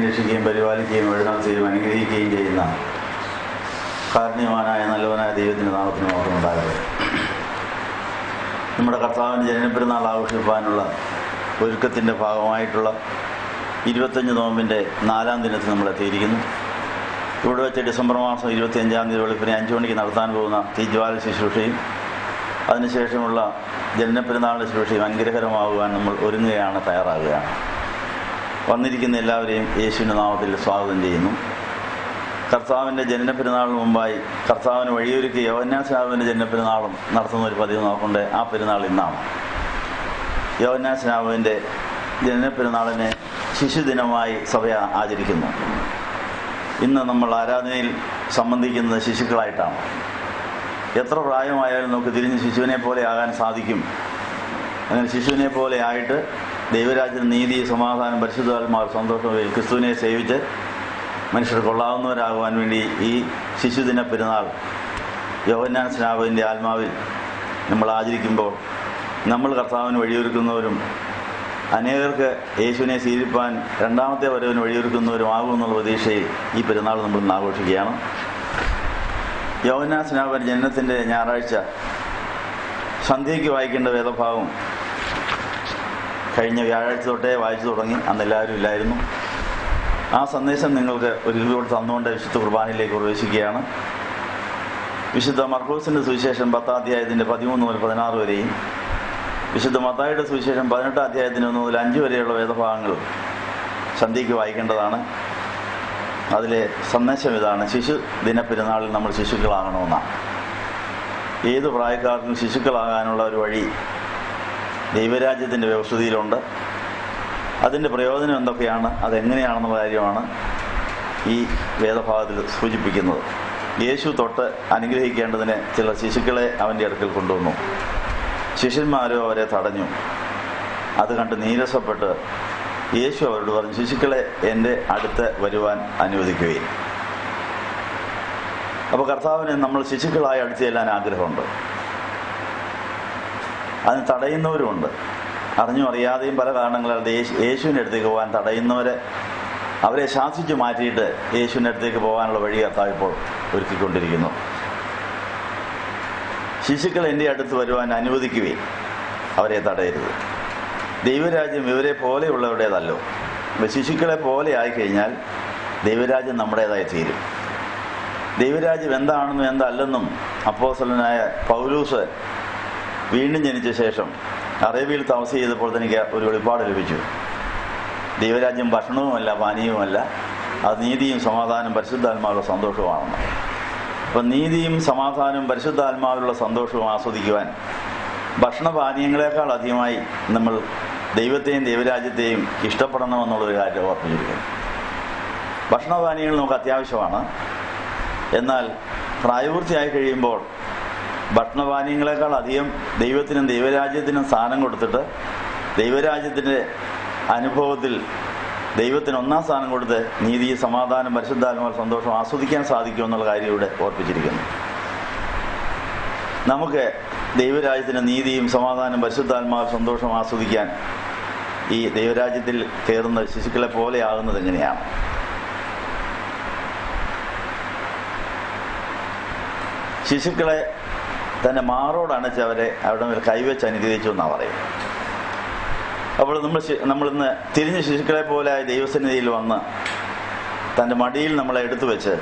സംരക്ഷിക്കുകയും പരിപാലിക്കുകയും എഴുന്നേൽക്കുകയും അനുഗ്രഹിക്കുകയും ചെയ്യുന്ന കാരുണ്യവാനായ നല്ലവനായ ദൈവത്തിൻ്റെ നാമത്തിന് മാത്രം ഉണ്ടാകട്ടെ. നമ്മുടെ കർത്താവിൻ്റെ ജനനപ്പെരുന്നാൾ ആഘോഷിപ്പാനുള്ള ഒരുക്കത്തിൻ്റെ ഭാഗമായിട്ടുള്ള 25 നോമ്പിൻ്റെ 4-ാം ദിനത്തിൽ നമ്മൾ എത്തിയിരിക്കുന്നു. ഇവിടെ വെച്ച് ഡിസംബർ മാസം 25-ാം തീയതി വെളുപ്പിനെ 5 മണിക്ക് നടത്താൻ പോകുന്ന തീജ്വാല ശുശ്രൂഷയും അതിനുശേഷമുള്ള ജനനപ്പെരുന്നാളിൻ്റെ ശുശ്രൂഷയും അനുഗ്രഹകരമാകുവാൻ നമ്മൾ ഒരുങ്ങുകയാണ്, തയ്യാറാകുകയാണ്. വന്നിരിക്കുന്ന എല്ലാവരെയും യേശുവിൻ്റെ നാമത്തിൽ സ്വാഗതം ചെയ്യുന്നു. കർത്താവിൻ്റെ ജനനപ്പെരുന്നാളിന് മുമ്പായി കർത്താവിന് വഴിയൊരുക്കി യോഹന്നാൻ ജനനപ്പെരുന്നാളും നടത്തുന്ന ഒരു പതിവ് നോക്കണ്ടേ. ആ പെരുന്നാൾ ഇന്നാണ്. യോഹന്നാൻ ജനനപ്പെരുന്നാളിനെ ശിശുദിനമായി സഭ ആചരിക്കുന്നു. ഇന്ന് നമ്മൾ ആരാധനയിൽ സംബന്ധിക്കുന്നത് ശിശുക്കളായിട്ടാണ്. എത്ര പ്രായമായാലും നമുക്ക് തിരിഞ്ഞ് ശിശുവിനെ പോലെ ആകാൻ സാധിക്കും. അങ്ങനെ ശിശുവിനെ പോലെ ആയിട്ട് ദൈവരാജ്യത്തിന് നീതി, സമാധാനം, പരിശുദ്ധാത്മാവ്, സന്തോഷവും ക്രിസ്തുവിനെ സേവിച്ച് മനുഷ്യർ കൊള്ളാവുന്നവരാകുവാൻ വേണ്ടി ഈ ശിശുദിന പെരുന്നാൾ യോഹന്നാൻ സ്നാപകൻ്റെ ആത്മാവിൽ നമ്മൾ ആചരിക്കുമ്പോൾ നമ്മൾ കർത്താവിന് വഴിയൊരുക്കുന്നവരും അനേകർക്ക് യേശുവിനെ സ്വീകരിപ്പാൻ രണ്ടാമത്തെ വരവിന് വഴിയൊരുക്കുന്നവരും ആകുമെന്നുള്ള പ്രതീക്ഷയിൽ ഈ പെരുന്നാൾ നമ്മൾ ഇന്ന് ആഘോഷിക്കുകയാണ്. യോഹന്നാൻ സ്നാപകൻ ജനനത്തിൻ്റെ ഞായറാഴ്ച സന്ധ്യയ്ക്ക് വായിക്കേണ്ട വേദഭാഗം കഴിഞ്ഞ വ്യാഴാഴ്ച തൊട്ടേ വായിച്ചു തുടങ്ങി. അന്ന് എല്ലാവരും ഇല്ലായിരുന്നു. ആ സന്ദേശം നിങ്ങൾക്ക് ഒരിക്കലൂടെ തന്നുകൊണ്ട് വിശുദ്ധ കുർബാനയിലേക്ക് പ്രവേശിക്കുകയാണ്. വിശുദ്ധ മർക്കോസിൻ്റെ സുവിശേഷം 10-ാം അധ്യായത്തിൻ്റെ 13 മുതൽ 16 വരെയും വിശുദ്ധ മത്തായിയുടെ സുവിശേഷം 18-ാം അധ്യായത്തിന് 1 മുതൽ 5 വരെയുള്ള വേദഭാഗങ്ങൾ സന്ധ്യയ്ക്ക് വായിക്കേണ്ടതാണ്. അതിലെ സന്ദേശം ഇതാണ്: ശിശു ദിന പെരുന്നാളിൽ നമ്മൾ ശിശുക്കളാകണമെന്നാണ്. ഏത് പ്രായക്കാർക്കും ശിശുക്കളാകാനുള്ള ഒരു വഴി ദൈവരാജ്യത്തിൻ്റെ വ്യവസ്ഥിതിയിലുണ്ട്. അതിൻ്റെ പ്രയോജനം എന്തൊക്കെയാണ്, അതെങ്ങനെയാണെന്നുള്ള കാര്യമാണ് ഈ വേദഭാഗത്തിൽ സൂചിപ്പിക്കുന്നത്. യേശു തൊട്ട് അനുഗ്രഹിക്കേണ്ടതിന് ചില ശിശുക്കളെ അവൻ്റെ അടുക്കൽ കൊണ്ടുവന്നു. ശിഷ്യന്മാരോ അവരെ തടഞ്ഞു. അത് കണ്ട് നീരസപ്പെട്ട് യേശു അവരോട് പറഞ്ഞു, ശിശുക്കളെ എൻ്റെ അടുത്ത് വരുവാൻ അനുവദിക്കുകയും. അപ്പോൾ കർത്താവിന് നമ്മൾ ശിശുക്കളായി അടുത്ത് ചെല്ലാൻ ആഗ്രഹമുണ്ട്. അതിന് തടയുന്നവരുമുണ്ട്. അറിഞ്ഞും അറിയാതെയും പല കാരണങ്ങളാൽ യേശുവിൻ്റെ അടുത്തേക്ക് പോകാൻ തടയുന്നവരെ, അവരെ ശാസിച്ച് മാറ്റിയിട്ട് യേശുവിൻ്റെ അടുത്തേക്ക് പോകാനുള്ള വഴി കർത്താവ് ഇപ്പോൾ ഒരുക്കിക്കൊണ്ടിരിക്കുന്നു. ശിശുക്കൾ എൻ്റെ അടുത്ത് വരുവാൻ അനുവദിക്കുകയും അവരെ തടയരുത്. ദൈവരാജ്യം ഇവരെ പോലെയുള്ളവരുടേതല്ലോ. ശിശുക്കളെ പോലെ ആയിക്കഴിഞ്ഞാൽ ദൈവരാജ്യം നമ്മുടേതായി തീരും. ദൈവരാജ്യം എന്താണെന്നും എന്തല്ലെന്നും അപ്പോസ്തലനായ പൗലൂസ് വീണ്ടും ജനിച്ച ശേഷം അറേബ്യയിൽ താമസം ചെയ്തപ്പോൾ തനിക്ക് ഒരു വെളിപ്പാട് ലഭിച്ചു. ദൈവരാജ്യം ഭക്ഷണവുമല്ല പാനീയവുമല്ല, അത് നീതിയും സമാധാനം പരിശുദ്ധാത്മാവിലുള്ള സന്തോഷവുമാണെന്ന്. അപ്പം നീതിയും സമാധാനവും പരിശുദ്ധാത്മാവിലുള്ള സന്തോഷവും ആസ്വദിക്കുവാൻ ഭക്ഷണപാനീയങ്ങളെക്കാൾ അധികമായി നമ്മൾ ദൈവത്തെയും ദൈവരാജ്യത്തെയും ഇഷ്ടപ്പെടണമെന്നുള്ളൊരു കാര്യം ഓർമ്മിച്ചിരിക്കുന്നു. ഭക്ഷണപാനീയങ്ങൾ നമുക്ക് അത്യാവശ്യമാണ്. എന്നാൽ പ്രായപൂർത്തിയായി കഴിയുമ്പോൾ ഭക്ഷണപാനീയങ്ങളെക്കാൾ അധികം ദൈവത്തിനും ദൈവരാജ്യത്തിനും സ്ഥാനം കൊടുത്തിട്ട് ദൈവരാജ്യത്തിൻ്റെ അനുഭവത്തിൽ ദൈവത്തിന് 1-ാം സ്ഥാനം കൊടുത്ത് നീതി, സമാധാനം, പരിശുദ്ധാത്മാവ്, സന്തോഷം ആസ്വദിക്കാൻ സാധിക്കുമെന്നുള്ള കാര്യം ഇവിടെ ഓർപ്പിച്ചിരിക്കുന്നു. നമുക്ക് ദൈവരാജ്യത്തിന് നീതിയും സമാധാനം, പരിശുദ്ധാത്മാവ്, സന്തോഷം ആസ്വദിക്കാൻ ഈ ദൈവരാജ്യത്തിൽ കയറുന്ന ശിശുക്കളെ പോലെ ആകുന്നത് എങ്ങനെയാണ്? ശിശുക്കളെ തൻ്റെ മാറോടണച്ച് അവരെ അവിടെ മേൽ കൈവച്ച് അനുഗ്രഹിച്ചു എന്നാണ് പറയും. അപ്പോൾ നമ്മളിന്ന് തിരിഞ്ഞ് ശിശുക്കളെ പോലെ ദൈവസന്നിധിയിൽ വന്ന് തൻ്റെ മടിയിൽ നമ്മളെ എടുത്തു വെച്ച്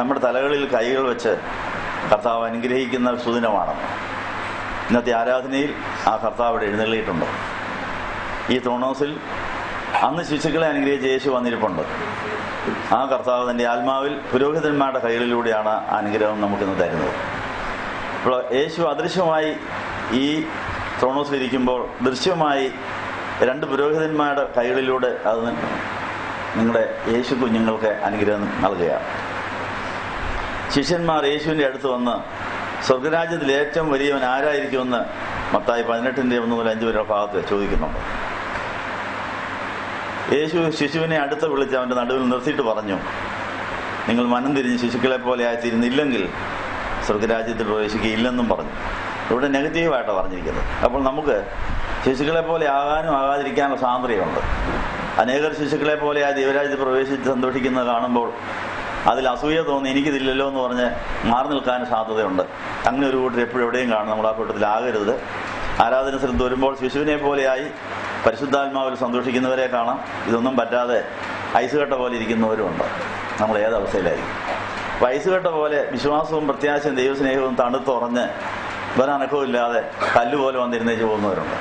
നമ്മുടെ തലകളിൽ കൈകൾ വെച്ച് കർത്താവ് അനുഗ്രഹിക്കുന്ന സുദിനമാണെന്ന് ഇന്നത്തെ ആരാധനയിൽ ആ കർത്താവ് അവിടെ എഴുന്നള്ളിയിട്ടുണ്ട്. ഈ ത്രോണോസിൽ അന്ന് ശിശുക്കളെ അനുഗ്രഹിച്ച് യേശു വന്നിരിപ്പുണ്ട്. ആ കർത്താവ് തൻ്റെ ആത്മാവിൽ പുരോഹിതന്മാരുടെ കൈകളിലൂടെയാണ് അനുഗ്രഹം നമുക്കിന്ന് തരുന്നത്. അപ്പോൾ യേശു അദൃശ്യമായി ഈ ത്രോണോസിലിരിക്കുമ്പോൾ ദൃശ്യമായി 2 പുരോഹിതന്മാരുടെ കൈകളിലൂടെ അത് നിങ്ങളുടെ യേശു കുഞ്ഞുങ്ങൾക്ക് അനുഗ്രഹം നൽകുകയാണ്. ശിഷ്യന്മാർ യേശുവിൻ്റെ അടുത്ത് വന്ന് സ്വർഗരാജ്യത്തിൽ ഏറ്റവും വലിയവൻ ആരായിരിക്കുമെന്ന് മത്തായി 18-ന്റെ 1 മുതൽ 5 വരെ ഭാഗത്ത് ചോദിക്കുന്നുണ്ട്. യേശു ശിശുവിനെ അടുത്ത് വിളിച്ച് അവൻ്റെ നടുവിൽ നിർത്തിയിട്ട് പറഞ്ഞു, നിങ്ങൾ മനം തിരിഞ്ഞ് ശിശുക്കളെ പോലെ ആയിത്തീരുന്നില്ലെങ്കിൽ സ്വർഗരാജ്യത്തിൽ പ്രവേശിക്കുകയില്ലെന്നും പറഞ്ഞു. ഇവിടെ നെഗറ്റീവായിട്ടാണ് പറഞ്ഞിരിക്കുന്നത്. അപ്പോൾ നമുക്ക് ശിശുക്കളെ പോലെ ആകാനും ആകാതിരിക്കാനുള്ള സ്വാതന്ത്ര്യമുണ്ട്. അനേകർ ശിശുക്കളെ പോലെ ആ ദൈവരാജ്യത്തിൽ പ്രവേശിച്ച് സന്തോഷിക്കുന്നത് കാണുമ്പോൾ അതിൽ അസൂയ തോന്നി എനിക്കിതില്ലല്ലോ എന്ന് പറഞ്ഞ് മാറി നിൽക്കാൻ സാധ്യതയുണ്ട്. അങ്ങനെ ഒരു കൂട്ടർ എപ്പോഴും എവിടെയും കാണും. നമ്മൾ ആ കൂട്ടത്തിലാകരുത്. ആരാധന സ്ഥലത്ത് വരുമ്പോൾ ശിശുവിനെ പോലെയായി പരിശുദ്ധാത്മാവിൽ സന്തോഷിക്കുന്നവരെ കാണാം. ഇതൊന്നും പറ്റാതെ ഐസ് കെട്ട പോലെ ഇരിക്കുന്നവരുമുണ്ട്. നമ്മൾ ഏതവസ്ഥയിലായിരിക്കും? അപ്പോൾ ഐസ് കെട്ട പോലെ വിശ്വാസവും പ്രത്യാശയും ദൈവസ്നേഹവും തണുത്തുറഞ്ഞ് ഒരനക്കവും ഇല്ലാതെ കല്ലുപോലെ വന്നിരുന്നേച്ച് പോകുന്നവരുണ്ട്.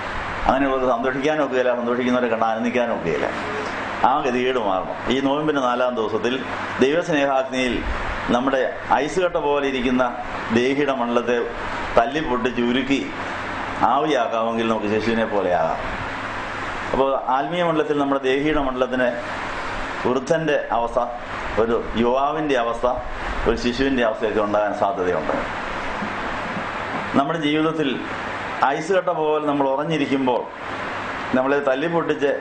അങ്ങനെയുള്ളവർക്ക് സന്തോഷിക്കാനും ഒക്കെയില്ല, സന്തോഷിക്കുന്നവരെ കണ്ട് ആനന്ദിക്കാനും ഒക്കെയില്ല. ആ ഗതികേട് മാറണം. ഈ നോയമ്പിന്റെ 4-ാം ദിവസത്തിൽ ദൈവസ്നേഹാഗ്നിയിൽ നമ്മുടെ ഐസ് കെട്ട പോലെ ഇരിക്കുന്ന ദേഹിയുടെ മണ്ഡലത്തെ തല്ലിപ്പൊട്ടിച്ച് ഉരുക്കി ആവിയാക്കാമെങ്കിൽ നമുക്ക് ശിശുവിനെ പോലെയാകാം. അപ്പോൾ ആത്മീയ മണ്ഡലത്തിൽ നമ്മുടെ ദേഹിയുടെ മണ്ഡലത്തിന് വൃദ്ധന്റെ അവസ്ഥ, ഒരു യുവാവിന്റെ അവസ്ഥ, ഒരു ശിശുവിന്റെ അവസ്ഥയൊക്കെ ഉണ്ടാകാൻ സാധ്യതയുണ്ട്. നമ്മുടെ ജീവിതത്തിൽ ഐസ് കട്ട പോലെ നമ്മൾ ഉറഞ്ഞിരിക്കുമ്പോൾ നമ്മളെ തല്ലിപ്പൊട്ടിച്ച്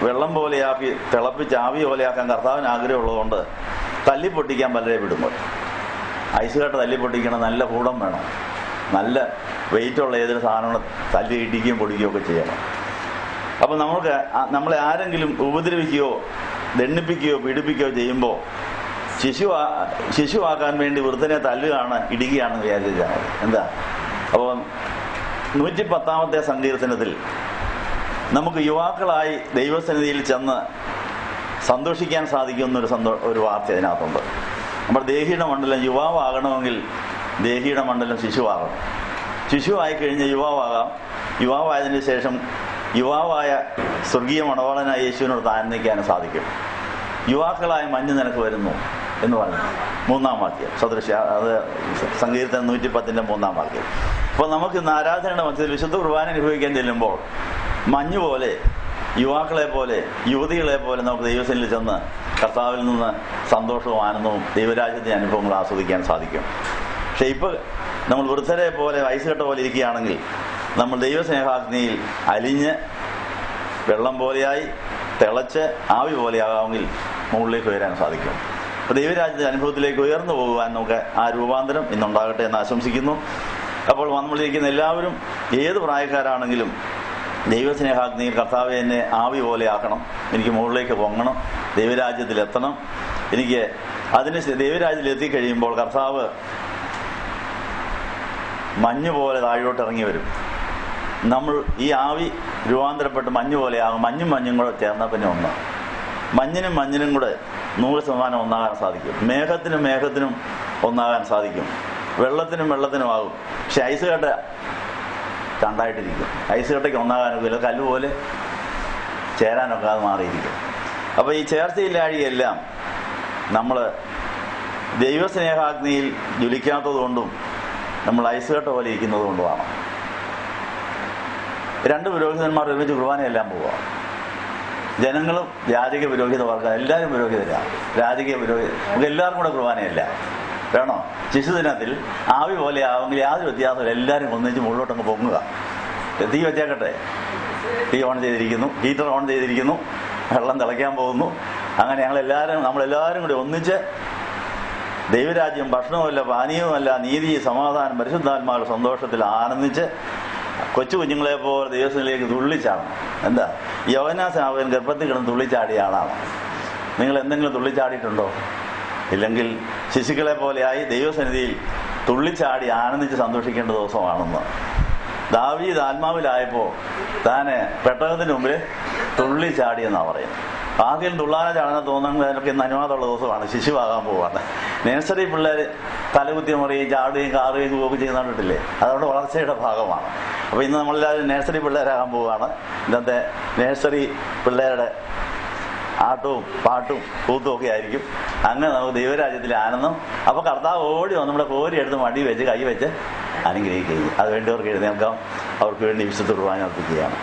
വെള്ളം പോലെയാക്കി തിളപ്പിച്ച് ആവി പോലെയാക്കാൻ കർത്താവിന് ആഗ്രഹമുള്ളതുകൊണ്ട് തല്ലിപ്പൊട്ടിക്കാൻ പലരെ വിടുമ്പോൾ ഐസ് കട്ട തല്ലിപ്പൊട്ടിക്കണം. നല്ല കൂടം വേണം. നല്ല വെയിറ്റുള്ള ഏതൊരു സാധനങ്ങൾ തല്ലി ഇടിക്കുകയും പൊടിക്കുകയോ ഒക്കെ ചെയ്യണം. അപ്പം നമ്മളെ ആരെങ്കിലും ഉപദ്രവിക്കുകയോ ദണ്ഡിപ്പിക്കുകയോ പീഡിപ്പിക്കുകയോ ചെയ്യുമ്പോൾ ശിശുവാക്കാൻ വേണ്ടി വൃദ്ധനെ തല്ലുകയാണ്, ഇടിക്കുകയാണെന്ന് വിചാരിച്ചാൽ മതി. എന്താ? അപ്പോൾ 110-ാമത്തെ സങ്കീർത്തനത്തിൽ നമുക്ക് യുവാക്കളായി ദൈവസന്നിധിയിൽ ചെന്ന് സന്തോഷിക്കാൻ സാധിക്കുന്ന ഒരു വാർത്ത അതിനകത്തുണ്ട്. നമ്മുടെ ദേഹിയുടെ മണ്ഡലം യുവാവാകണമെങ്കിൽ ദേഹിയുടെ മണ്ഡലം ശിശുവാകണം. ശിശുവായി കഴിഞ്ഞ് യുവാവാകാം. യുവാവായതിനു ശേഷം യുവാവായ സ്വർഗീയ മണവാളനായ യേശുവിനോട് ആനന്ദിക്കാനും സാധിക്കും. യുവാക്കളായ മഞ്ഞ് നിനക്ക് വരുന്നു എന്ന് പറഞ്ഞു 3-ാം വാക്യം സദൃശ, അത് സങ്കീർത്തനം 110-ന്റെ 3-ാം വാക്യം. അപ്പോൾ നമുക്ക് ഇന്ന് ആരാധനയുടെ മധ്യത്തിൽ വിശുദ്ധ കുർബാന അനുഭവിക്കാൻ ചെല്ലുമ്പോൾ മഞ്ഞ് പോലെ, യുവാക്കളെ പോലെ, യുവതികളെ പോലെ നമുക്ക് ദൈവസന്നിധിയിൽ ചെന്ന് കർത്താവിൽ നിന്ന് സന്തോഷവും ആനന്ദവും ദൈവരാജ്യത്തിന്റെ അനുഭവങ്ങൾ ആസ്വദിക്കാൻ സാധിക്കും. പക്ഷെ ഇപ്പോൾ നമ്മൾ വൃദ്ധരെ പോലെ ഐസ് കെട്ട പോലെ ഇരിക്കുകയാണെങ്കിൽ നമ്മൾ ദൈവസ്നേഹാഗ്നിയിൽ അലിഞ്ഞ് വെള്ളം പോലെയായി തിളച്ച് ആവി പോലെയാകാമെങ്കിൽ മുകളിലേക്ക് ഉയരാൻ സാധിക്കും. അപ്പോൾ ദൈവരാജ്യത്തിന്റെ അനുഭവത്തിലേക്ക് ഉയർന്നു പോകുവാൻ നമുക്ക് ആ രൂപാന്തരം ഇന്നുണ്ടാകട്ടെ എന്ന് ആശംസിക്കുന്നു. അപ്പോൾ നമ്മളിരിക്കുന്ന എല്ലാവരും ഏത് പ്രായക്കാരാണെങ്കിലും ദൈവസ്നേഹാഗ്നിയിൽ കർത്താവെ എന്നെ ആവി പോലെ ആക്കണം, എനിക്ക് മുകളിലേക്ക് പൊങ്ങണം, ദൈവരാജ്യത്തിലെത്തണം. എനിക്ക് ദൈവരാജ്യത്തിൽ എത്തിക്കഴിയുമ്പോൾ കർത്താവ് മഞ്ഞ് പോലെ താഴോട്ട് ഇറങ്ങി വരും. നമ്മൾ ഈ ആവി രൂപാന്തരപ്പെട്ട് മഞ്ഞ് പോലെയാകും. മഞ്ഞും കൂടെ ചേർന്നാൽ പിന്നെ ഒന്നാണ്. മഞ്ഞിനും കൂടെ 100% ഒന്നാകാൻ സാധിക്കും. മേഘത്തിനും ഒന്നാകാൻ സാധിക്കും. വെള്ളത്തിനും ആകും. പക്ഷെ ഐസ് കട്ട രണ്ടായിട്ടിരിക്കും. ഐസ് കട്ടയ്ക്ക് ഒന്നാകാനൊക്കെ കല്ലുപോലെ ചേരാനൊക്കെ അത് മാറിയിരിക്കും. അപ്പോൾ ഈ ചേർച്ചയില്ലാഴിയെല്ലാം നമ്മൾ ദൈവസ്നേഹാഗ്നിയിൽ ജ്വലിക്കാത്തതുകൊണ്ടും നമ്മൾ ഐസ് കട്ട പോലെ ഇരിക്കുന്നത് കൊണ്ടുമാണ്. 2 പുരോഹിതന്മാർ ഒരുമിച്ച് കുർബാനയെല്ലാം പോവുക. ജനങ്ങളും രാജകീയ പുരോഹിതവർഗം എല്ലാവരും പുരോഹിതരാണ്. രാജകീയ പുരോഹിതർ നമുക്ക് എല്ലാവർക്കും കൂടെ കുർബാനയല്ല വേണോ? ശിശുദിനത്തിൽ ആവി പോലെ ആവുമെങ്കിൽ യാതൊരു വ്യത്യാസമില്ല. എല്ലാവരും ഒന്നിച്ച് മുകളിലോട്ടങ്ങ് പൊങ്ങുക. തീ വെച്ചേക്കട്ടെ. തീ ഓൺ ചെയ്തിരിക്കുന്നു, ഹീറ്റർ ഓൺ ചെയ്തിരിക്കുന്നു, വെള്ളം തിളയ്ക്കാൻ പോകുന്നു. അങ്ങനെ നമ്മളെല്ലാവരും കൂടി ഒന്നിച്ച് ദൈവരാജ്യം ഭക്ഷണവുമല്ല പാനീയവുമല്ല നീതി സമാധാനം പരിശുദ്ധാത്മാവിന്റെ സന്തോഷത്തിൽ ആനന്ദിച്ച് കൊച്ചു കുഞ്ഞുങ്ങളെ പോലെ ദൈവത്തിലേക്ക് തുള്ളിച്ചാടണം. എന്താ? യൗവനസ്നാപകൻ ഗർഭത്തിൽ കിടന്ന് തുള്ളിച്ചാടിയ ആളാണ്. നിങ്ങൾ എന്തെങ്കിലും തുള്ളിച്ചാടിയിട്ടുണ്ടോ? ഇല്ലെങ്കിൽ ശിശുക്കളെ പോലെയായി ദൈവസന്നിധിയിൽ തുള്ളിച്ചാടി ആനന്ദിച്ച് സന്തോഷിക്കേണ്ട ദിവസമാണെന്ന്. ദാവീദ് ആത്മാവിലായപ്പോൾ താന് പെട്ടകത്തിന് മുമ്പിൽ തുള്ളിച്ചാടിയെന്നാണ് പറയുന്നത്. ആദ്യം തുള്ളാനെ ചാടാൻ തോന്നുന്നതിനൊക്കെ ഇന്ന് അനുവാദമുള്ള ദിവസമാണ്. ശിശുവാകാൻ പോവാണ്. നഴ്സറി പിള്ളേർ തലകുത്തി മറിയും ചാടുകയും കാറുകയും പോവുകയും ചെയ്യുന്ന കണ്ടിട്ടില്ലേ? അതവരുടെ വളർച്ചയുടെ ഭാഗമാണ്. അപ്പോൾ ഇന്ന് നമ്മളെല്ലാവരും നഴ്സറി പിള്ളേരാകാൻ പോവുകയാണ്. ഇന്നത്തെ നഴ്സറി പിള്ളേരുടെ ആട്ടവും പാട്ടും കൂത്തും ഒക്കെ ആയിരിക്കും. അങ്ങനെ നമുക്ക് ദൈവരാജ്യത്തിലെ ആനന്ദം. അപ്പോൾ കർത്താവ് ഓടി വന്ന് നമ്മുടെ കോരി എടുത്ത് മടി വെച്ച് കൈ വെച്ച് അനുഗ്രഹിക്കുകയും അത് വേണ്ടിയവർക്ക് എഴുന്നേൽക്കാം. അവർക്ക് വേണ്ടി വിശുദ്ധ കുർബാന അർപ്പിക്കുകയാണ്.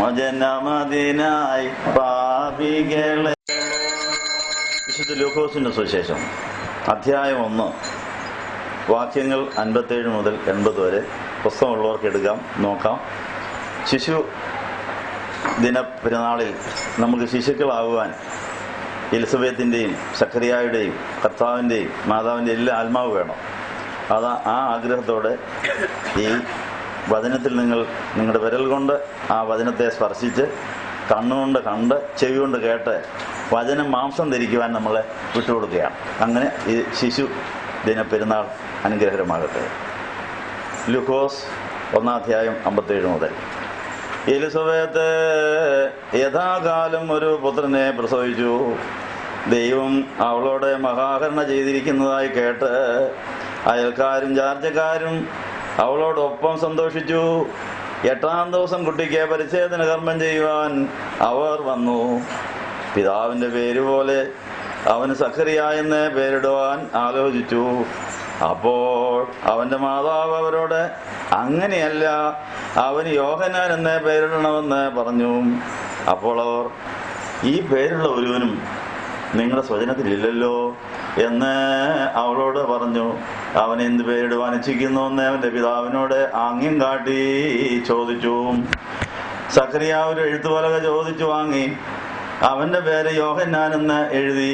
മോചനമതിനായി പാപികളെ. വിശുദ്ധ ലൂക്കോസിന്റെ സുവിശേഷം അധ്യായം 1 വാക്യങ്ങൾ 57 മുതൽ 80 വരെ. പുസ്തകമുള്ളവർക്ക് എടുക്കാം, നോക്കാം. ശിശു ദിന പെരുന്നാളിൽ നമുക്ക് ശിശുക്കളാകുവാൻ എലിസബത്തിൻ്റെയും സക്കറിയായുടെയും കർത്താവിൻ്റെയും മാതാവിൻ്റെയും എല്ലാ ആത്മാവ് വേണം. ആ ആഗ്രഹത്തോടെ ഈ വചനത്തിൽ നിങ്ങളുടെ വിരൽ കൊണ്ട് ആ വചനത്തെ സ്പർശിച്ച് കണ്ണുകൊണ്ട് കണ്ട് ചെവി കൊണ്ട് കേട്ട് വചനം മാംസം ധരിക്കുവാൻ നമ്മളെ വിട്ടുകൊടുക്കുകയാണ്. അങ്ങനെ ഈ ശിശു ദിന പെരുന്നാൾ അനുഗ്രഹമാകട്ടെ. ലൂക്കോസ് 1:57 മുതൽ. എലിസബത്ത് യഥാകാലം ഒരു പുത്രനെ പ്രസവിച്ചു. ദൈവം അവളോട് മഹാകരുണ ചെയ്തിരിക്കുന്നതായി കേട്ട് അയൽക്കാരും ചാർച്ചക്കാരും അവളോടൊപ്പം സന്തോഷിച്ചു. 8-ാം ദിവസം കുട്ടിക്ക് പരിച്ഛേദന കർമ്മം ചെയ്യുവാൻ അവർ വന്നു. പിതാവിൻ്റെ പേരുപോലെ അവന് സഖറിയ എന്ന് പേരിടുവാൻ ആലോചിച്ചു. അപ്പോൾ അവന്റെ മാതാവ് അവരോട്, അങ്ങനെയല്ല, അവന് യോഹന്നാൻ എന്ന് പേരിടണമെന്ന് പറഞ്ഞു. അപ്പോൾ അവർ, ഈ പേരുള്ള ഒരുവനും നിങ്ങളുടെ സ്വജനത്തിലില്ലല്ലോ എന്ന് അവളോട് പറഞ്ഞു. അവൻ എന്ത് പേരിടുവാൻ ഇച്ഛിക്കുന്നു എന്ന് അവന്റെ പിതാവിനോട് ആംഗ്യം കാട്ടി ചോദിച്ചു. സഖറിയ ഒരു എഴുത്തുപലക ചോദിച്ചു വാങ്ങി അവന്റെ പേര് യോഹന്നാൻ എന്ന് എഴുതി.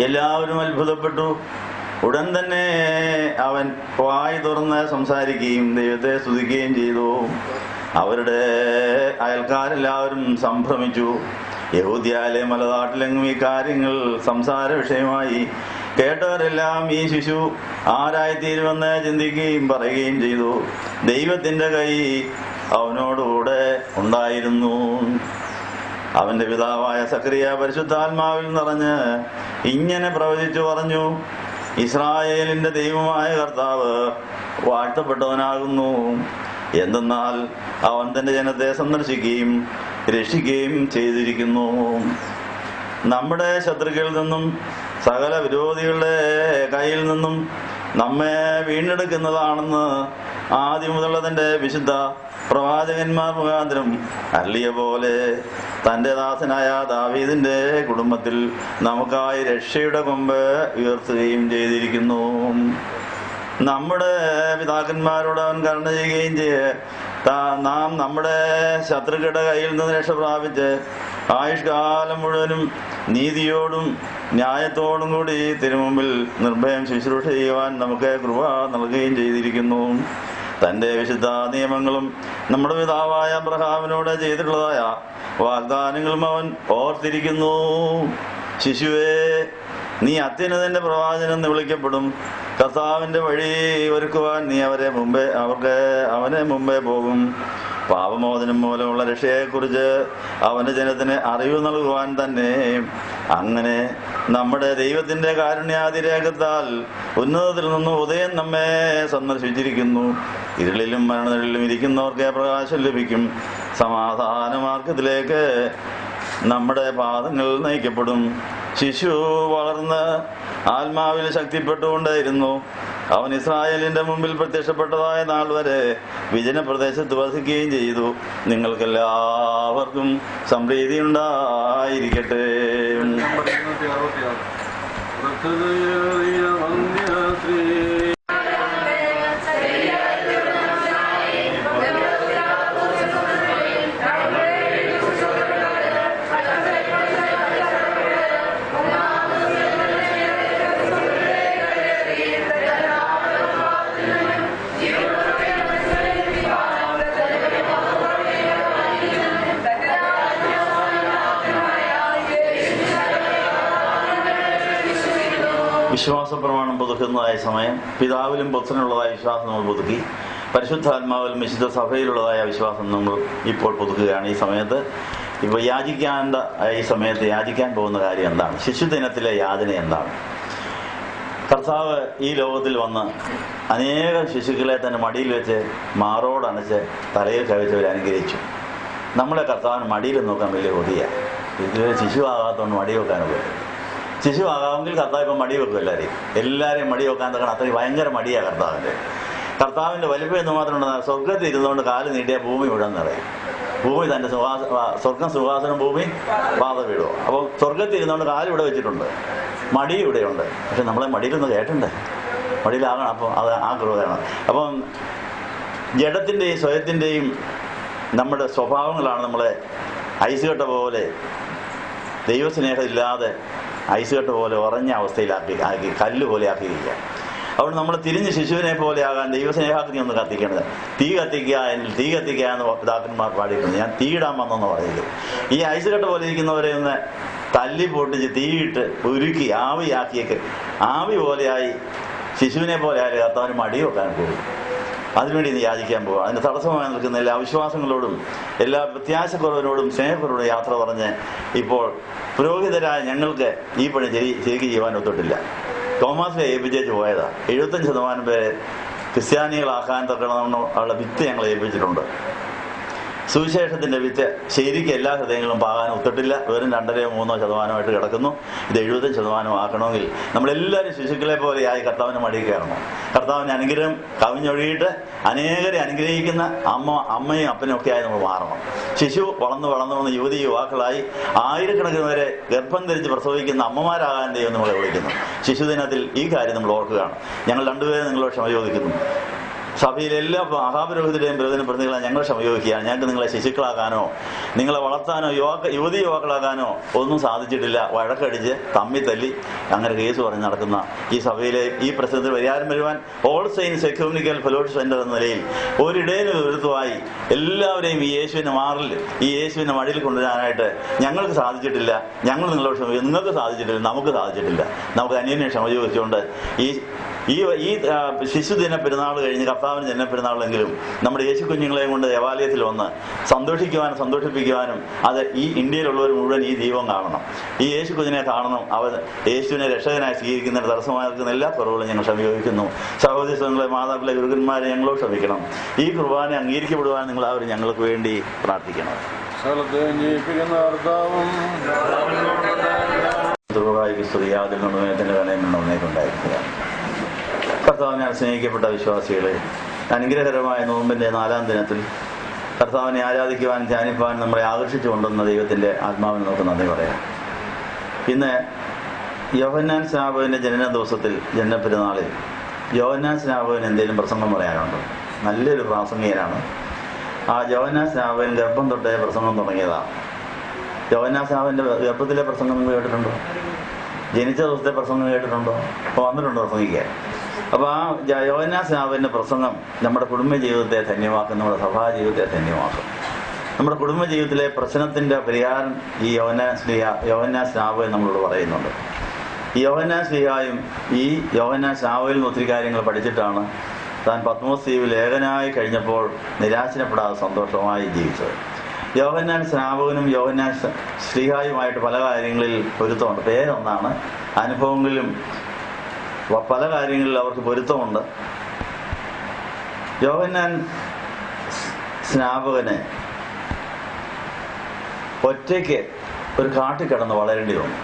എല്ലാവരും അത്ഭുതപ്പെട്ടു. ഉടൻ തന്നെ അവൻ വായി തുറന്ന് സംസാരിക്കുകയും ദൈവത്തെ സ്തുതിക്കുകയും ചെയ്തു. അവരുടെ അയൽക്കാരെല്ലാവരും സംഭ്രമിച്ചു. യഹൂദ്യയിലെ മലനാട്ടിലെങ്ങും ഈ കാര്യങ്ങൾ സംസാര വിഷയമായി. കേട്ടവരെല്ലാം ഈ ശിശു ആരായിത്തീരുമെന്ന് ചിന്തിക്കുകയും പറയുകയും ചെയ്തു. ദൈവത്തിന്റെ കൈ അവനോടുകൂടെ ഉണ്ടായിരുന്നു. അവന്റെ പിതാവായ സഖറിയ പരിശുദ്ധാത്മാവിൽ നിറഞ്ഞ് ഇങ്ങനെ പ്രവചിച്ചു പറഞ്ഞു, ഇസ്രായേലിന്റെ ദൈവമായ കർത്താവ് വാഴ്ത്തപ്പെട്ടവനാകുന്നു. എന്തെന്നാൽ അവൻ തന്റെ ജനത്തെ സന്ദർശിക്കുകയും രക്ഷിക്കുകയും ചെയ്തിരിക്കുന്നു. നമ്മുടെ ശത്രുക്കളിൽ നിന്നും സകല വിരോധികളുടെ കയ്യിൽ നിന്നും നമ്മെ വീണ്ടെടുക്കുന്നതാണെന്ന് ആദ്യം മുതലുള്ള തന്റെ വിശുദ്ധ പ്രവാചകന്മാർ മുഖാന്തരം അരുളിയ പോലെ തന്റെ ദാസനായ ദാവീദിന്റെ കുടുംബത്തിൽ നമുക്കായി രക്ഷയുടെ കൊമ്പ് ഉയർത്തുകയും ചെയ്തിരിക്കുന്നു. നമ്മുടെ പിതാക്കന്മാരോട് അവൻ കരുണ ചെയ്യുകയും നാം നമ്മുടെ ശത്രുക്കളുടെ കയ്യിൽ നിന്ന് രക്ഷ പ്രാപിച്ച് ആയുഷ്കാലം മുഴുവനും നീതിയോടും ന്യായത്തോടും കൂടി തിരുമുമ്പിൽ നിർഭയം ശുശ്രൂഷ ചെയ്യുവാൻ നമുക്ക് കൃപ നൽകുകയും ചെയ്തിരിക്കുന്നു. തന്റെ വിശുദ്ധ നിയമങ്ങളും നമ്മുടെ പിതാവായ അബ്രഹാമിനോട് ചെയ്തിട്ടുള്ളതായ വാഗ്ദാനങ്ങളും അവൻ ഓർത്തിരിക്കുന്നു. ശിശുവേ, നീ അത്യുന്നതന്റെ പ്രവാചകൻ എന്ന് വിളിക്കപ്പെടും. കർത്താവിന്റെ വഴി ഒരുക്കുവാൻ നീ അവനെ മുമ്പേ പോകും. പാപമോചനം മൂലമുള്ള രക്ഷയെക്കുറിച്ച് അവന്റെ ജനത്തിന് അറിവ് നൽകുവാൻ തന്നെ. അങ്ങനെ നമ്മുടെ ദൈവത്തിന്റെ കാരുണ്യാതിരേഖത്താൽ ഉന്നതത്തിൽ നിന്ന് ഉദയം നമ്മെ സന്ദർശിച്ചിരിക്കുന്നു. ഇരുളിലും മരണനിലും ഇരിക്കുന്നവർക്ക് പ്രകാശം ലഭിക്കും. സമാധാന മാർഗത്തിലേക്ക് നമ്മുടെ പാദങ്ങൾ നയിക്കപ്പെടും. ശിശു വളർന്ന് ആത്മാവിൽ ശക്തിപ്പെട്ടുകൊണ്ടായിരുന്നു. അവൻ ഇസ്രായേലിന്റെ മുമ്പിൽ പ്രത്യക്ഷപ്പെട്ടതായ നാൾ വരെ വിജനപ്രദേശത്ത് വസിക്കുകയും ചെയ്തു. നിങ്ങൾക്കെല്ലാവർക്കും സംപ്രീതി ഉണ്ടായിരിക്കട്ടെ. വിശ്വാസ പ്രമാണം പുതുക്കുന്നതായ സമയം പിതാവിലും പുത്രനുള്ളതായ വിശ്വാസം നമ്മൾ പുതുക്കി. പരിശുദ്ധാത്മാവിലും വിശുദ്ധ സഭയിലുള്ളതായ വിശ്വാസം നമ്മൾ ഇപ്പോൾ പുതുക്കുകയാണ്. ഈ സമയത്ത് ഇപ്പോൾ ഈ സമയത്ത് യാചിക്കാൻ പോകുന്ന കാര്യം എന്താണ്? ശിശുദിനത്തിലെ യാചന എന്താണ്? കർത്താവ് ഈ ലോകത്തിൽ വന്ന് അനേകം ശിശുക്കളെ തന്നെ മടിയിൽ വെച്ച് മാറോടണച്ച് തലയിൽ കവിച്ചവരെ അനുഗ്രഹിച്ചു. നമ്മളെ കർത്താവിന് മടിയിൽ നോക്കാൻ വലിയ കൊതിയാണ്. ഇതുവരെ ശിശു ആകാത്തതുകൊണ്ട് മടി വെക്കാനൊക്കെ. ശിശു ആകാമെങ്കിൽ കർത്താവ് ഇപ്പം മടി വെക്കും. എല്ലാവരെയും മടി വെക്കാൻ തക്കണം. അത്രയും ഭയങ്കര മടിയാണ് കർത്താവിന്റെ വലിപ്പം എന്ന് മാത്രം ഉണ്ടെന്നാൽ സ്വർഗത്തിൽ ഇരുന്നുകൊണ്ട് കാല് നീട്ടിയാൽ ഭൂമി വിടാന്ന് പറയും. ഭൂമി തന്റെ സ്വർഗം സുഖാസനം, ഭൂമി പാദപീഠവും. അപ്പോൾ സ്വർഗത്തിൽ ഇരുന്നുകൊണ്ട് കാല് ഇവിടെ വെച്ചിട്ടുണ്ട്, മടി ഇവിടെയുണ്ട്. പക്ഷെ നമ്മളെ മടിയിലൊന്ന് കേട്ടണ്ടേ, മടിയിലാകണം. അപ്പോൾ അത് ആ കൃപയാണ്. അപ്പം ജഡത്തിൻ്റെയും സ്വയത്തിൻ്റെയും നമ്മുടെ സ്വഭാവങ്ങളാണ് നമ്മളെ ഐസ് കട്ട പോലെ, ദൈവസ്നേഹം ഇല്ലാതെ ഐസ് കട്ട പോലെ ഉറഞ്ഞ അവസ്ഥയിലാക്കി കല്ല് പോലെ ആക്കിയിരിക്കുക. അതുകൊണ്ട് നമ്മൾ തിരിഞ്ഞ് ശിശുവിനെ പോലെ ആകാൻ ദൈവസ്നേഹാഗ്നി ഒന്ന് കത്തിക്കേണ്ടത്. തീ കത്തിക്കുക എന്ന് പിതാക്കന്മാർ പാടിയിട്ടുണ്ട്. ഞാൻ തീയിടാൻ വന്നെന്ന് പറയില്ല. ഈ ഐസ് കട്ട പോലെ ഇരിക്കുന്നവരെ ഒന്ന് തല്ലി പൊട്ടിച്ച് തീയിട്ട് ഉരുക്കി ആവിയാക്കിയേക്ക് ആവി പോലെയായി ശിശുവിനെ പോലെ ആയാലും കർത്താവിന് മടി വെക്കാൻ പോകും. അതിനുവേണ്ടി ഇന്ന് യാചിക്കാൻ പോകുക. അതിന് തടസ്സമായി നിൽക്കുന്ന എല്ലാ അവിശ്വാസങ്ങളോടും എല്ലാ പ്രത്യാശക്കുറവിനോടും സ്നേഹക്കുറവോടും യാത്ര പറഞ്ഞ് ഇപ്പോൾ പുരോഹിതരായ ഞങ്ങൾക്ക് ഈ പണി ശരിക്കും ചെയ്യാൻ ഒത്തിട്ടില്ല. തോമാസിനെ ഏൽപ്പിച്ചേച്ച് പോയതാ. 75% പേരെ ക്രിസ്ത്യാനികളാക്കാൻ തക്കണം ഉള്ള വിത്ത് ഞങ്ങൾ ഏൽപ്പിച്ചിട്ടുണ്ട്. സുവിശേഷത്തിന്റെ വിത്ത് ശരിക്കും എല്ലാ ഹൃദയങ്ങളും പാകാൻ ഒത്തിട്ടില്ല. വെറും 2-3% കിടക്കുന്നു. ഇത് 70% ആക്കണമെങ്കിൽ നമ്മളെല്ലാവരും ശിശുക്കളെ പോലെയായി കർത്താവിന് മടി കയറണം. കർത്താവിന് അനുഗ്രഹം കവിഞ്ഞൊഴുകിയിട്ട് അനേകരെ അനുഗ്രഹിക്കുന്ന അമ്മയും അപ്പനും ഒക്കെ ആയി നമ്മൾ മാറണം. ശിശു വളർന്നു വന്ന് യുവതി യുവാക്കളായി ആയിരക്കണക്കിന് വരെ ഗർഭം ധരിച്ച് പ്രസവിക്കുന്ന അമ്മമാരാകാൻ ദൈവം നമ്മളെ വിളിക്കുന്നു. ശിശുദിനത്തിൽ ഈ കാര്യം നമ്മൾ ഓർക്കുകയാണ്. ഞങ്ങൾ രണ്ടുപേരും നിങ്ങളോട് ക്ഷമ ചോദിക്കുന്നു. സഭയിലെ എല്ലാ മഹാപുരോഹിതരുടെയും പ്രതിനിധികളെ ഞങ്ങൾ ക്ഷമയോഗിക്കുകയാണ്. ഞങ്ങൾക്ക് നിങ്ങളെ ശിശുക്കളാക്കാനോ നിങ്ങളെ വളർത്താനോ യുവതി യുവാക്കളാക്കാനോ ഒന്നും സാധിച്ചിട്ടില്ല. വഴക്കടിച്ച് തമ്മി തല്ലി അങ്ങനെ കേസ് പറഞ്ഞ് നടക്കുന്ന ഈ സഭയിലെ ഈ പ്രശ്നത്തിൽ പരിഹാരം വരുവാൻ all saints ecumenical fellowship centre എന്ന നിലയിൽ ഒരിടയിന് വിരുദ്ധമായി എല്ലാവരെയും ഈ യേശുവിന്റെ മടിയിൽ കൊണ്ടുവരാനായിട്ട് ഞങ്ങൾക്ക് സാധിച്ചിട്ടില്ല. ഞങ്ങൾ നിങ്ങളോട് നിങ്ങൾക്ക് സാധിച്ചിട്ടില്ല, നമുക്ക് സാധിച്ചിട്ടില്ല. നമുക്ക് അന്യോന്യം ക്ഷമ ചോദിച്ചുകൊണ്ട് ഈ ശിശുദിന പെരുന്നാൾ കഴിഞ്ഞ് കർത്താവിന് ജന്മപ്പെരുന്നാളെങ്കിലും നമ്മുടെ യേശു കുഞ്ഞുങ്ങളെയും കൊണ്ട് ദേവാലയത്തിൽ വന്ന് സന്തോഷിപ്പിക്കുവാനും അത് ഈ ഇന്ത്യയിലുള്ളവർ മുഴുവൻ ഈ ദൈവം കാണണം. ഈ യേശു കുഞ്ഞിനെ കാണണം. അവർ യേശുവിനെ രക്ഷകനായി സ്വീകരിക്കുന്നതിന് തടസ്സമായി നിൽക്കുന്ന എല്ലാ കുറവുകളും ഞങ്ങൾ ക്ഷമിക്കുന്നു. സഹോദരങ്ങളെ, മാതാപിതാക്കളെ, ഗുരുക്കന്മാരെ ഞങ്ങളോട് ക്ഷമിക്കണം. ഈ കുർബാന അംഗീകരിക്കപ്പെടുവാൻ നിങ്ങൾ അവർ ഞങ്ങൾക്ക് വേണ്ടി പ്രാർത്ഥിക്കണം. കർത്താവിനെ സ്നേഹിക്കപ്പെട്ട വിശ്വാസികളെ, അനുഗ്രഹകരമായ നോമ്പിന്റെ 4-ാം ദിനത്തിൽ കർത്താവിനെ ആരാധിക്കുവാൻ ധ്യാനിപ്പാൻ നമ്മളെ ആകർഷിച്ചു കൊണ്ടുവന്ന ദൈവത്തിന്റെ ആത്മാവിന് നമുക്ക് നന്ദി പറയാം. ഇന്ന് യോഹന്നാൻ സ്നാപകന്റെ ജനന ദിവസത്തിൽ, ജന്മപ്പെരുന്നാളിൽ യോഹന്നാൻ സ്നാപകന് എന്തെങ്കിലും പ്രസംഗം പറയാനുണ്ടോ? നല്ലൊരു പ്രാസംഗികനാണ്. ആ യോഹന്നാൻ സ്നാപകൻ ഗർഭം തൊട്ടേ പ്രസംഗം തുടങ്ങിയതാണ്. യോഹന്നാൻ സ്നാപകന്റെ ഗർഭത്തിലെ പ്രസംഗം കേട്ടിട്ടുണ്ടോ? ജനിച്ച ദിവസത്തെ പ്രസംഗം കേട്ടിട്ടുണ്ടോ? അപ്പോൾ വന്നിട്ടുണ്ടോ പ്രസംഗിക്കാൻ? അപ്പോൾ ആ യോഹന്നാൻ സ്നാപകന്റെ പ്രസംഗം നമ്മുടെ കുടുംബജീവിതത്തെ ധന്യമാക്കും, നമ്മുടെ സഭാജീവിതത്തെ ധന്യമാക്കും. നമ്മുടെ കുടുംബജീവിതത്തിലെ പ്രശ്നത്തിന്റെ പരിഹാരം ഈ യോഹന്നാൻ സ്നാപകൻ നമ്മളോട് പറയുന്നുണ്ട്. ഈ യോഹന്നാൻ സ്ലീഹായും ഈ യോഹന്നാൻ സ്നാപകനിൽ നിന്ന് ഒത്തിരി കാര്യങ്ങൾ പഠിച്ചിട്ടാണ് താൻ പത്മോസ് ദ്വീപിൽ ഏകനായി കഴിഞ്ഞപ്പോൾ നിരാശപ്പെടാതെ സന്തോഷമായി ജീവിച്ചത്. യോഹന്നാൻ സ്നാപകനും യോഹന്നാൻ സ്ലീഹായുമായിട്ട് പല കാര്യങ്ങളിൽ പൊരുത്തമുണ്ട്. പേരൊന്നാണ്, അനുഭവങ്ങളിലും പല കാര്യങ്ങളിൽ അവർക്ക് പൊരുത്തമുണ്ട്. യോഹന്നാൻ സ്നാപകന് ഒറ്റയ്ക്ക് ഒരു കാട്ടിൽ കിടന്ന് വളരേണ്ടി വന്നു.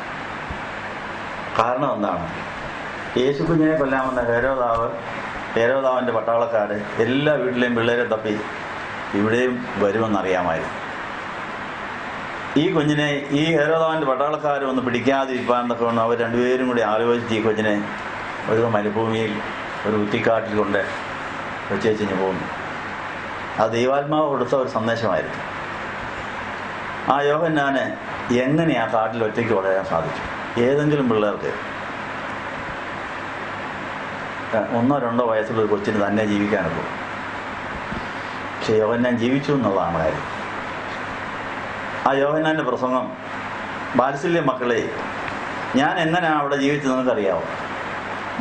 കാരണം എന്താണ്? യേശുക്കുഞ്ഞിനെ കൊല്ലാമെന്ന ഹേരോദാവിന്റെ പട്ടാളക്കാര് എല്ലാ വീട്ടിലെയും പിള്ളേരെ തപ്പി ഇവിടെയും വരുമെന്നറിയാമായിരുന്നു. ഈ കുഞ്ഞിനെ ഈ ഹേരോദാവിന്റെ പട്ടാളക്കാർ ഒന്ന് പിടിക്കാതിരിക്കാന്നൊക്കെ വന്ന് അവർ രണ്ടുപേരും കൂടി ആലോചിച്ച് ഈ കുഞ്ഞിനെ ഒരു മരുഭൂമിയിൽ ഒരു കുറ്റിക്കാട്ടിൽ കൊണ്ട് വെച്ചേച്ചിഞ്ഞ് പോകുന്നു. അത് ദൈവാത്മാവ് കൊടുത്ത ഒരു സന്ദേശമായിരുന്നു. ആ യോഹന്നാന് എങ്ങനെ ആ കാട്ടിൽ ഒറ്റയ്ക്ക് വളരാൻ സാധിച്ചു? ഏതെങ്കിലും പിള്ളേർക്ക് 1-2 വയസ്സുള്ള ഒരു കൊച്ചിന് തന്നെ ജീവിക്കാനുള്ളൂ. പക്ഷെ യോഹന്നാൻ ജീവിച്ചു എന്നുള്ളതാണ് കാര്യം. ആ യോഹന്നാന്റെ പ്രസംഗം, ബാത്സല്യ മക്കളെ, ഞാൻ എങ്ങനെയാണ് അവിടെ ജീവിച്ചത് നിങ്ങൾക്കറിയാമോ?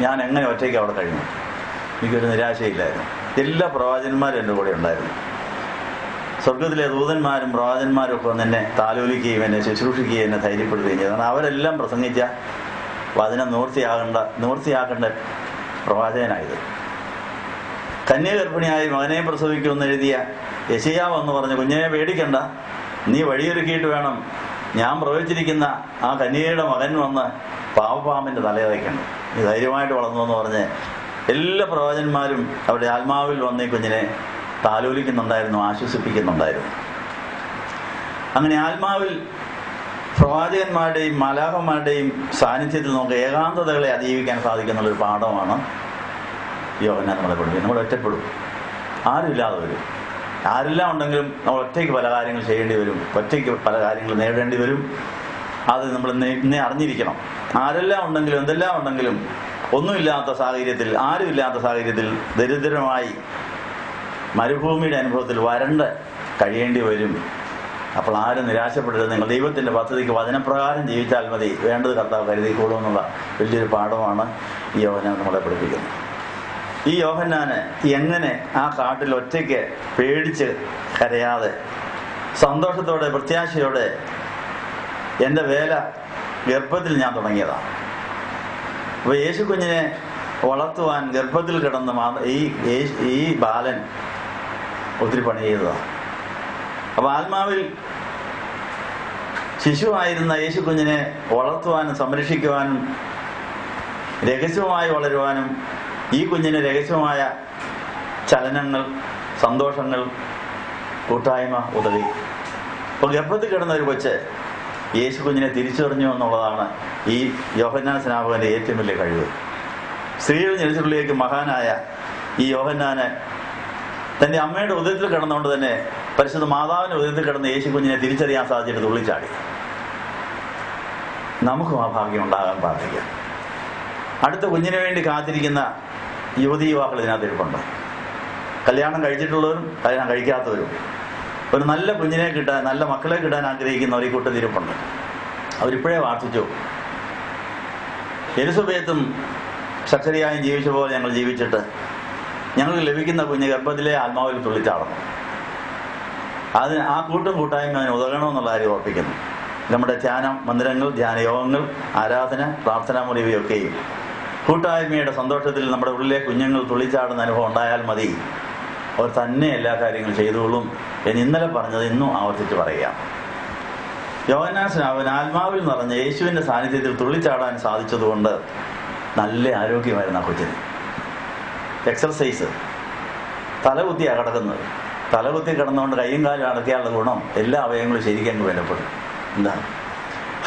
ഞാൻ എങ്ങനെ ഒറ്റയ്ക്ക് അവിടെ കഴിഞ്ഞു? എനിക്കൊരു നിരാശയില്ലായിരുന്നു. എല്ലാ പ്രവാചകന്മാരും എൻ്റെ കൂടെ ഉണ്ടായിരുന്നു. സ്വർഗത്തിലെ ദൂതന്മാരും പ്രവാചകന്മാരും ഒക്കെ എന്നെ താലോലിക്കുകയും എന്നെ ശുശ്രൂഷിക്കുകയും എന്നെ ധൈര്യപ്പെടുത്തുകയും ചെയ്തു. കാരണം അവരെല്ലാം പ്രസംഗിച്ച വചനം നിവൃത്തിയാക്കേണ്ട പ്രവാചകനായത്. കന്യഗർഭിണിയായി മകനെ പ്രസവിക്കുമെന്ന് എഴുതിയ യെശയ്യാവ് എന്ന് പറഞ്ഞ്, കുഞ്ഞിനെ പേടിക്കണ്ട, നീ വഴിയൊരുക്കിയിട്ട് വേണം ഞാൻ പ്രവചിച്ചിരിക്കുന്ന ആ കന്യകയുടെ മകൻ വന്ന് പാവപ്പാമ്പിന്റെ തലയതയ്ക്കണം, നീ ധൈര്യമായിട്ട് വളർന്നു എന്ന് പറഞ്ഞ് എല്ലാ പ്രവാചകന്മാരും അവരുടെ ആത്മാവിൽ വന്ന് ഈ കുഞ്ഞിനെ താലോലിക്കുന്നുണ്ടായിരുന്നു, ആശ്വസിപ്പിക്കുന്നുണ്ടായിരുന്നു. അങ്ങനെ ആത്മാവിൽ പ്രവാചകന്മാരുടെയും മാലാഖമാരുടെയും സാന്നിധ്യത്തിൽ നമുക്ക് ഏകാന്തതകളെ അതിജീവിക്കാൻ സാധിക്കുന്നുള്ളൊരു പാഠമാണ് യോഹന്നാൻ നമ്മളെ പഠിപ്പിക്കും. നമ്മൾ ഒറ്റപ്പെടും, ആരുമില്ലാതെ വരും. ആരെല്ലാം ഉണ്ടെങ്കിലും നമ്മൾ ഒറ്റയ്ക്ക് പല കാര്യങ്ങൾ ചെയ്യേണ്ടി വരും, ഒറ്റയ്ക്ക് പല കാര്യങ്ങൾ നേടേണ്ടി വരും. അത് നമ്മൾ ഇന്നേ അറിഞ്ഞിരിക്കണം. ആരെല്ലാം ഉണ്ടെങ്കിലും എന്തെല്ലാം ഉണ്ടെങ്കിലും ഒന്നുമില്ലാത്ത സാഹചര്യത്തിൽ, ആരുമില്ലാത്ത സാഹചര്യത്തിൽ ദരിദ്രമായി മരുഭൂമിയുടെ അനുഭവത്തിൽ വരണ്ട് കഴിയേണ്ടി വരും. അപ്പോൾ ആരും നിരാശപ്പെടരുത്. നിങ്ങൾ ദൈവത്തിൻ്റെ പദ്ധതിക്ക് വചനപ്രകാരം ജീവിച്ചാൽ മതി, വേണ്ടത് കർത്താവ് കരുതിക്കോളൂ എന്നുള്ള വലിയൊരു പാഠമാണ് ഈ യോഹന്നാൻ നമ്മളെ പഠിപ്പിക്കുന്നത്. ഈ യോഹന്നാന് എങ്ങനെ ആ കാട്ടിൽ ഒറ്റയ്ക്ക് പേടിച്ച് കരയാതെ സന്തോഷത്തോടെ പ്രത്യാശയോടെ എൻ്റെ വേല ഗർഭത്തിൽ ഞാൻ തുടങ്ങിയതാണ്. അപ്പോൾ യേശു കുഞ്ഞിനെ വളർത്തുവാൻ ഗർഭത്തിൽ കിടന്ന് ഈ ബാലൻ ഒത്തിരി പണി ചെയ്തതാണ്. അപ്പോൾ ആത്മാവിൽ ശിശുവായിരുന്ന യേശു കുഞ്ഞിനെ വളർത്തുവാനും സംരക്ഷിക്കുവാനും രഹസ്യമായി വളരുവാനും ഈ കുഞ്ഞിന് രഹസ്യമായ ചലനങ്ങൾ, സന്തോഷങ്ങൾ, കൂട്ടായ്മ ഉതകി. അപ്പോൾ ഗർഭത്തിൽ കിടന്ന ഒരു കൊച്ച് യേശു കുഞ്ഞിനെ തിരിച്ചറിഞ്ഞു എന്നുള്ളതാണ് ഈ യോഹന്നാൻ സ്നാപകന്റെ ഏറ്റവും വലിയ കഴിവ്. സ്ത്രീകൾ ജനിച്ചിട്ടുള്ളിലേക്ക് മഹാനായ ഈ യോഹന്നാന് തൻ്റെ അമ്മയുടെ ഉദരത്തിൽ കിടന്നുകൊണ്ട് തന്നെ പരിശുദ്ധ മാതാവിൻ്റെ ഉദരത്തിൽ കിടന്ന യേശു കുഞ്ഞിനെ തിരിച്ചറിയാൻ സാധിച്ചിട്ട് തുള്ളിച്ചാടി. നമുക്കും ആ ഭാഗ്യം ഉണ്ടാകാൻ പ്രാർത്ഥിക്കാം. അടുത്ത കുഞ്ഞിന് വേണ്ടി കാത്തിരിക്കുന്ന യുവതി യുവാക്കൾ ഇതിനകത്ത് ഇരിപ്പുണ്ട്. കല്യാണം കഴിച്ചിട്ടുള്ളവരും കല്യാണം കഴിക്കാത്തവരും ഒരു നല്ല കുഞ്ഞിനെ കിട്ടാൻ, നല്ല മക്കളെ കിട്ടാൻ ആഗ്രഹിക്കുന്നവർ ഈ കൂട്ടത്തിൽ ഇരിപ്പുണ്ട്. അവരിപ്പോഴേ പ്രാർത്ഥിച്ചു, എലിസബേത്തും സക്കറിയായും ജീവിച്ച പോലെ ഞങ്ങൾ ജീവിച്ചിട്ട് ഞങ്ങൾക്ക് ലഭിക്കുന്ന കുഞ്ഞ് ഗർഭത്തിലെ ആത്മാവിൽ തുള്ളിച്ചാടണം. അതിന് ആ കൂട്ടായ്മ അതിന് ഉതകണമെന്നുള്ള കാര്യം ഓർപ്പിക്കുന്നു. നമ്മുടെ ധ്യാന മന്ദിരങ്ങൾ, ധ്യാനയോഗങ്ങൾ, ആരാധന, പ്രാർത്ഥനാ മുറിവയൊക്കെയും കൂട്ടായ്മയുടെ സന്തോഷത്തിൽ നമ്മുടെ ഉള്ളിലെ കുഞ്ഞുങ്ങൾ തുള്ളിച്ചാടുന്ന അനുഭവം ഉണ്ടായാൽ മതി. അവർ തന്നെ എല്ലാ കാര്യങ്ങളും ചെയ്തുകൊള്ളും എന്ന് ഇന്നലെ പറഞ്ഞത് ഇന്നും ആവർത്തിച്ച് പറയാം. യോഹന്നാൻ സ്നാപകൻ ആത്മാവിൽ നിറഞ്ഞ യേശുവിൻ്റെ സാന്നിധ്യത്തിൽ തുള്ളിച്ചാടാൻ സാധിച്ചതുകൊണ്ട് നല്ല ആരോഗ്യമായിരുന്നു ആ കൊച്ചിന്. എക്സർസൈസ്, തലകുത്തിയാണ് കിടക്കുന്നത്. തലകുത്തി കിടന്നുകൊണ്ട് കയ്യും കാലും അടക്കിയാലുള്ള ഗുണം എല്ലാ അവയവങ്ങളും ശരിക്കും വിലപ്പെടും. എന്താണ്?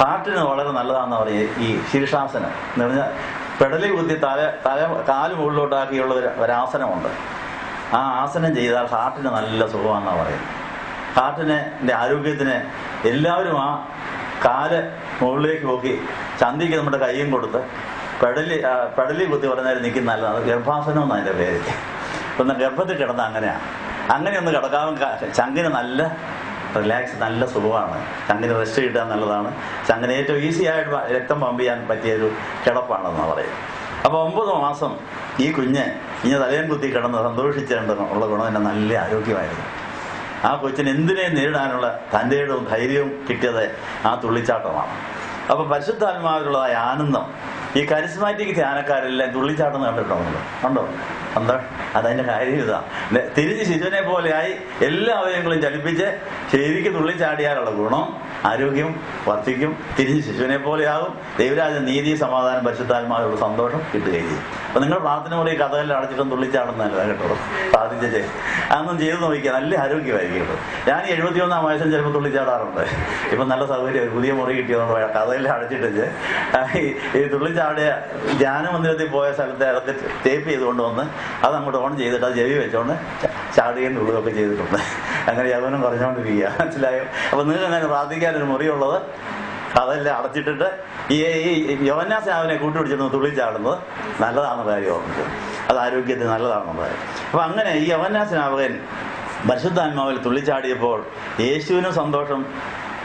ഹാർട്ടിന് വളരെ നല്ലതാണെന്ന് പറയും ഈ ശീർഷാസനം എന്ന് പറഞ്ഞാൽ പെടലി കുത്തി കാല് മുകളിലോട്ടാക്കിയുള്ള ഒരാസനമുണ്ട്. ആ ആസനം ചെയ്താൽ ഹാർട്ടിന് നല്ല സുഖമാണെന്നാണ് പറയുന്നത്. ഹാർട്ടിൻ്റെ ആരോഗ്യത്തിന് എല്ലാവരും ആ കാല് മുകളിലേക്ക് നോക്കി ചന്തിക്ക് നമ്മുടെ കയ്യും കൊടുത്ത് പെടലി കുത്തി പറഞ്ഞാൽ നിൽക്കുന്ന നല്ലതാണ്. ഗർഭാസനം എന്നാണ് അതിൻ്റെ പേര്. ഇപ്പം ഗർഭത്തിൽ കിടന്ന അങ്ങനെ ഒന്ന് കിടക്കാവും. ചങ്കിന് നല്ല റിലാക്സ്, നല്ല സുഖമാണ്. ചങ്കിന് റെസ്റ്റ് കിട്ടാൻ നല്ലതാണ്. ചങ്കിന് ഏറ്റവും ഈസി ആയിട്ട് രക്തം പമ്പ് ചെയ്യാൻ പറ്റിയൊരു കിടപ്പാണെന്ന് പറയും. അപ്പോൾ 9 മാസം ഈ കുഞ്ഞ് ഇനി തലയും കുത്തി കിടന്ന് സന്തോഷിച്ചുള്ള ഗുണം തന്നെ നല്ല ആരോഗ്യമായിരുന്നു. ആ കൊച്ചിന് എന്തിനേയും നേരിടാനുള്ള തൻ്റെ ധൈര്യവും കിട്ടിയത് ആ തുള്ളിച്ചാട്ടമാണ്. അപ്പോൾ പരിശുദ്ധാത്മാവിലുള്ളതായ ആനന്ദം ഈ കരിസ്മാറ്റിക് ധ്യാനക്കാരെല്ലാം തുള്ളിച്ചാട്ടം കണ്ടിട്ടുണ്ടോ? അതതിൻ്റെ കാര്യം ഇതാ. തിരിച്ച് ശിശുവിനെ പോലെയായി എല്ലാ അവയവങ്ങളും ചലിപ്പിച്ച് ശരിക്കും തുള്ളിച്ചാടിയാലുള്ള ഗുണം ആരോഗ്യം വർദ്ധിക്കും. തിരിച്ച് ശിശുവിനെ പോലെയാകും. ദൈവരാജ നീതി, സമാധാനം, പരിശുദ്ധാത്മാവിലുള്ള സന്തോഷം കിട്ടുകയും ചെയ്യും. അപ്പോൾ നിങ്ങൾ പ്രാർത്ഥന മുറി കഥകളിൽ അടച്ചിട്ടും തുള്ളിച്ചാടുന്നതല്ല കേട്ടോ. പ്രാർത്ഥിച്ചേ അതൊന്നും ചെയ്ത് നോക്കിയാൽ നല്ല ആരോഗ്യമായിരിക്കും കേട്ടോ. ഞാൻ 71-ാം വയസ്സിൽ ചിലപ്പോൾ തുള്ളിച്ചാടാറുണ്ട്. ഇപ്പം നല്ല സൗകര്യം, പുതിയ മുറി കിട്ടിയതുകൊണ്ട് കഥകളിൽ അടച്ചിട്ട് ഈ തുള്ളിച്ചാടിയ ധ്യാന മന്ദിരത്തിൽ പോയ സ്ഥലത്തെ അതൊക്കെ ടേപ്പ് ചെയ്തുകൊണ്ട് വന്ന് അത് അങ്ങോട്ട് ഓൺ ചെയ്തിട്ട് അത് ചെവി വെച്ചോണ്ട് ചാടുകയും തുള്ളുകയൊക്കെ ചെയ്തിട്ടുണ്ട്. അങ്ങനെ യൗവനം കുറഞ്ഞുകൊണ്ടിരിക്കുക, മനസ്സിലായോ? അപ്പോൾ നിങ്ങൾക്ക് അങ്ങനെ പ്രാർത്ഥിക്കാനൊരു മുറിയുള്ളത് അതെല്ലാം അടച്ചിട്ടിട്ട് ഈ യോഹന്നാൻ സ്നാപകനെ കൂട്ടുപിടിച്ചിട്ട് തുള്ളിച്ചാടുന്നത് നല്ലതാണെന്ന കാര്യം ഓർമ്മിച്ചു. അത് ആരോഗ്യത്തിന് നല്ലതാണെന്നുള്ള കാര്യം. അപ്പോൾ അങ്ങനെ ഈ യോഹന്നാൻ സ്നാപകൻ പരിശുദ്ധാത്മാവിൽ തുള്ളിച്ചാടിയപ്പോൾ യേശുവിനും സന്തോഷം,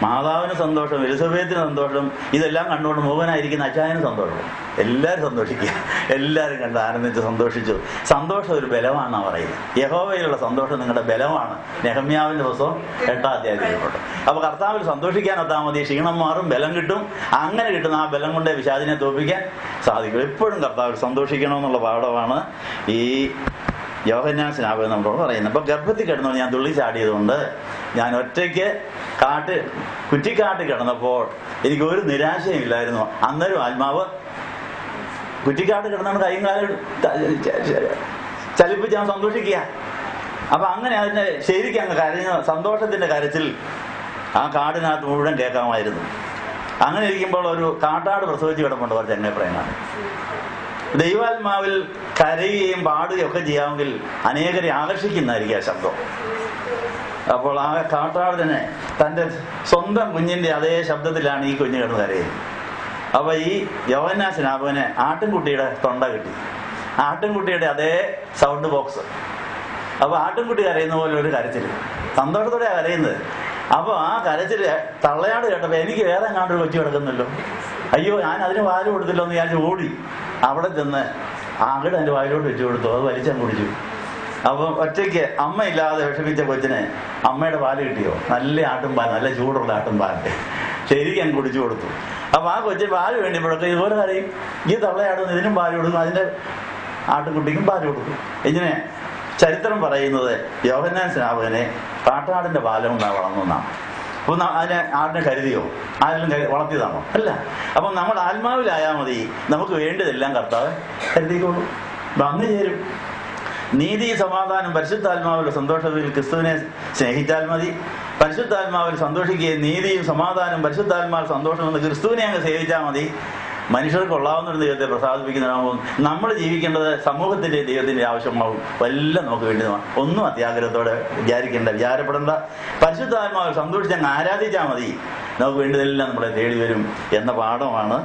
മാതാവിന് സന്തോഷം, എലിസബേത്തിന് സന്തോഷം. ഇതെല്ലാം കണ്ടുകൊണ്ട് മൂവനായിരിക്കുന്ന അച്ചായനും സന്തോഷം. എല്ലാവരും സന്തോഷിക്കുക, എല്ലാവരും കണ്ട് ആനന്ദിച്ച് സന്തോഷിച്ചു. സന്തോഷം ഒരു ബലമാണെന്നാണ് പറയുന്നത്. യഹോവയിലുള്ള സന്തോഷം നിങ്ങളുടെ ബലമാണ്. നെഹമ്യാവിൻ്റെ പുസ്തകം 8-ാം അധ്യായത്തിലുണ്ട്. അപ്പോൾ കർത്താവിൽ സന്തോഷിക്കാനെത്താൽ മതി, ക്ഷീണം മാറും, ബലം കിട്ടും. അങ്ങനെ കിട്ടുന്ന ആ ബലം കൊണ്ട് പിശാചിനെ തോൽപ്പിക്കാൻ സാധിക്കും. എപ്പോഴും കർത്താവിൽ സന്തോഷിക്കണമെന്നുള്ള പാഠമാണ് ഈ യോഹന്നാൻ സ്നാപകൻ നമ്മളോട് പറയുന്നത്. അപ്പോൾ ഗർഭത്തിൽ കിടന്നുകൊണ്ട് ഞാൻ തുള്ളി ചാടിയതുകൊണ്ട് ഞാൻ ഒറ്റയ്ക്ക് കുറ്റിക്കാട്ടിൽ കിടന്നപ്പോൾ എനിക്ക് ഒരു നിരാശയും ഇല്ലായിരുന്നു. അന്നേരം ആത്മാവ് കുറ്റിക്കാട്ട് കിടന്നുകൊണ്ട് കൈയും കാലും ചലിപ്പിച്ച് ഞാൻ സന്തോഷിക്കുക. അപ്പം അങ്ങനെ അതിൻ്റെ ശരിക്കും അങ്ങ് കരഞ്ഞ സന്തോഷത്തിൻ്റെ കരച്ചിൽ ആ കാടിനകത്ത് മുഴുവൻ കേൾക്കാമായിരുന്നു. അങ്ങനെ ഇരിക്കുമ്പോൾ ഒരു കാട്ടാട് പ്രസവിച്ച് കിടപ്പുണ്ട് കുറച്ച് ചെങ്ങപ്പറയനാണ്. ദൈവാത്മാവിൽ കരയുകയും പാടുകയും ഒക്കെ ചെയ്യാമെങ്കിൽ അനേകരെ ആകർഷിക്കുന്നതായിരിക്കും ആ ശബ്ദം. അപ്പോൾ ആ കാട്ടാട് തന്നെ തൻ്റെ സ്വന്തം കുഞ്ഞിൻ്റെ അതേ ശബ്ദത്തിലാണ് ഈ കുഞ്ഞ് കിടന്ന് കരയുന്നത്. അപ്പൊ ഈ യോഹന്നാൻ സ്നാപകന് ആട്ടിൻകുട്ടിയുടെ തൊണ്ട കിട്ടി, ആട്ടിൻകുട്ടിയുടെ അതേ സൗണ്ട് ബോക്സ്. അപ്പൊ ആട്ടിൻകുട്ടി കരയുന്ന പോലെ ഒരു കരച്ചില്, സന്തോഷത്തോടെയാണ് കരയുന്നത്. അപ്പൊ ആ കരച്ചില് തള്ളയാട് കേട്ടപ്പോ എനിക്ക് വേറെ എങ്ങാണ്ടൊരു കൊച്ചു കിടക്കുന്നല്ലോ, അയ്യോ ഞാൻ അതിന് പാല് കൊടുത്തില്ലോ എന്ന് വിചാരിച്ച് ഓടി അവിടെ ചെന്ന് അങ്ങോട്ട് എൻ്റെ വായിലോട്ട് വെച്ചു കൊടുത്തു. അത് വലിച്ചങ്ങ് കുടിച്ചു. അപ്പൊ ഒറ്റയ്ക്ക് അമ്മയില്ലാതെ വിഷമിച്ച കൊച്ചിന് അമ്മയുടെ പാല് കിട്ടിയോ? നല്ല ആട്ടുംപാൽ, നല്ല ചൂടുള്ള ആട്ടുംപാല് ശരിക്കും അങ്ങ് കുടിച്ചു കൊടുത്തു. അപ്പൊ ആ കൊച്ചിന് പാല് വേണ്ടിയപ്പോഴൊക്കെ ഇതുപോലെ കരയും. ഈ തള്ളയാടുന്നു, ഇതിനും പാല് കൊടുക്കും, അതിന്റെ ആട്ടുകുട്ടിക്കും പാല് കൊടുക്കും. ഇങ്ങനെ ചരിത്രം പറയുന്നത് യോഹന്നാൻ സ്നാപകനെ കാട്ടാടിന്റെ പാലം കൊണ്ടാണ് വളർന്നതാണ്. അപ്പൊ അതിനെ ആടിനെ കരുതിയോ? ആരെങ്കിലും വളർത്തിയതാണോ? അല്ല. അപ്പൊ നമ്മൾ ആത്മാവിലായാൽ മതി, നമുക്ക് വേണ്ടതെല്ലാം കർത്താവ് കരുതിക്കോളൂ, വന്നു ചേരും. നീതി, സമാധാനം, പരിശുദ്ധാത്മാവിലെ സന്തോഷത്തിൽ ക്രിസ്തുവിനെ സ്നേഹിച്ചാൽ മതി. പരിശുദ്ധാത്മാവിൽ സന്തോഷിക്കുകയും നീതിയും സമാധാനം പരിശുദ്ധാത്മാവിൽ സന്തോഷം എന്ന് ക്രിസ്തുവിനെ അങ്ങ് സേവിച്ചാൽ മതി. മനുഷ്യർക്ക് കൊള്ളാവുന്ന ഒരു ദൈവത്തെ പ്രസാദിപ്പിക്കുന്നതാകുമ്പോൾ നമ്മൾ ജീവിക്കേണ്ടത് സമൂഹത്തിന്റെ ദൈവത്തിന്റെ ആവശ്യമാവും. എല്ലാം നമുക്ക് വേണ്ടിയതാണ്. ഒന്നും അത്യാഗ്രഹത്തോടെ വിചാരപ്പെടേണ്ട. പരിശുദ്ധാത്മാവിൽ സന്തോഷിച്ച് അങ്ങ് ആരാധിച്ചാൽ മതി, നമുക്ക് വേണ്ടതെല്ലാം നമ്മളെ തേടി വരും എന്ന പാഠമാണ്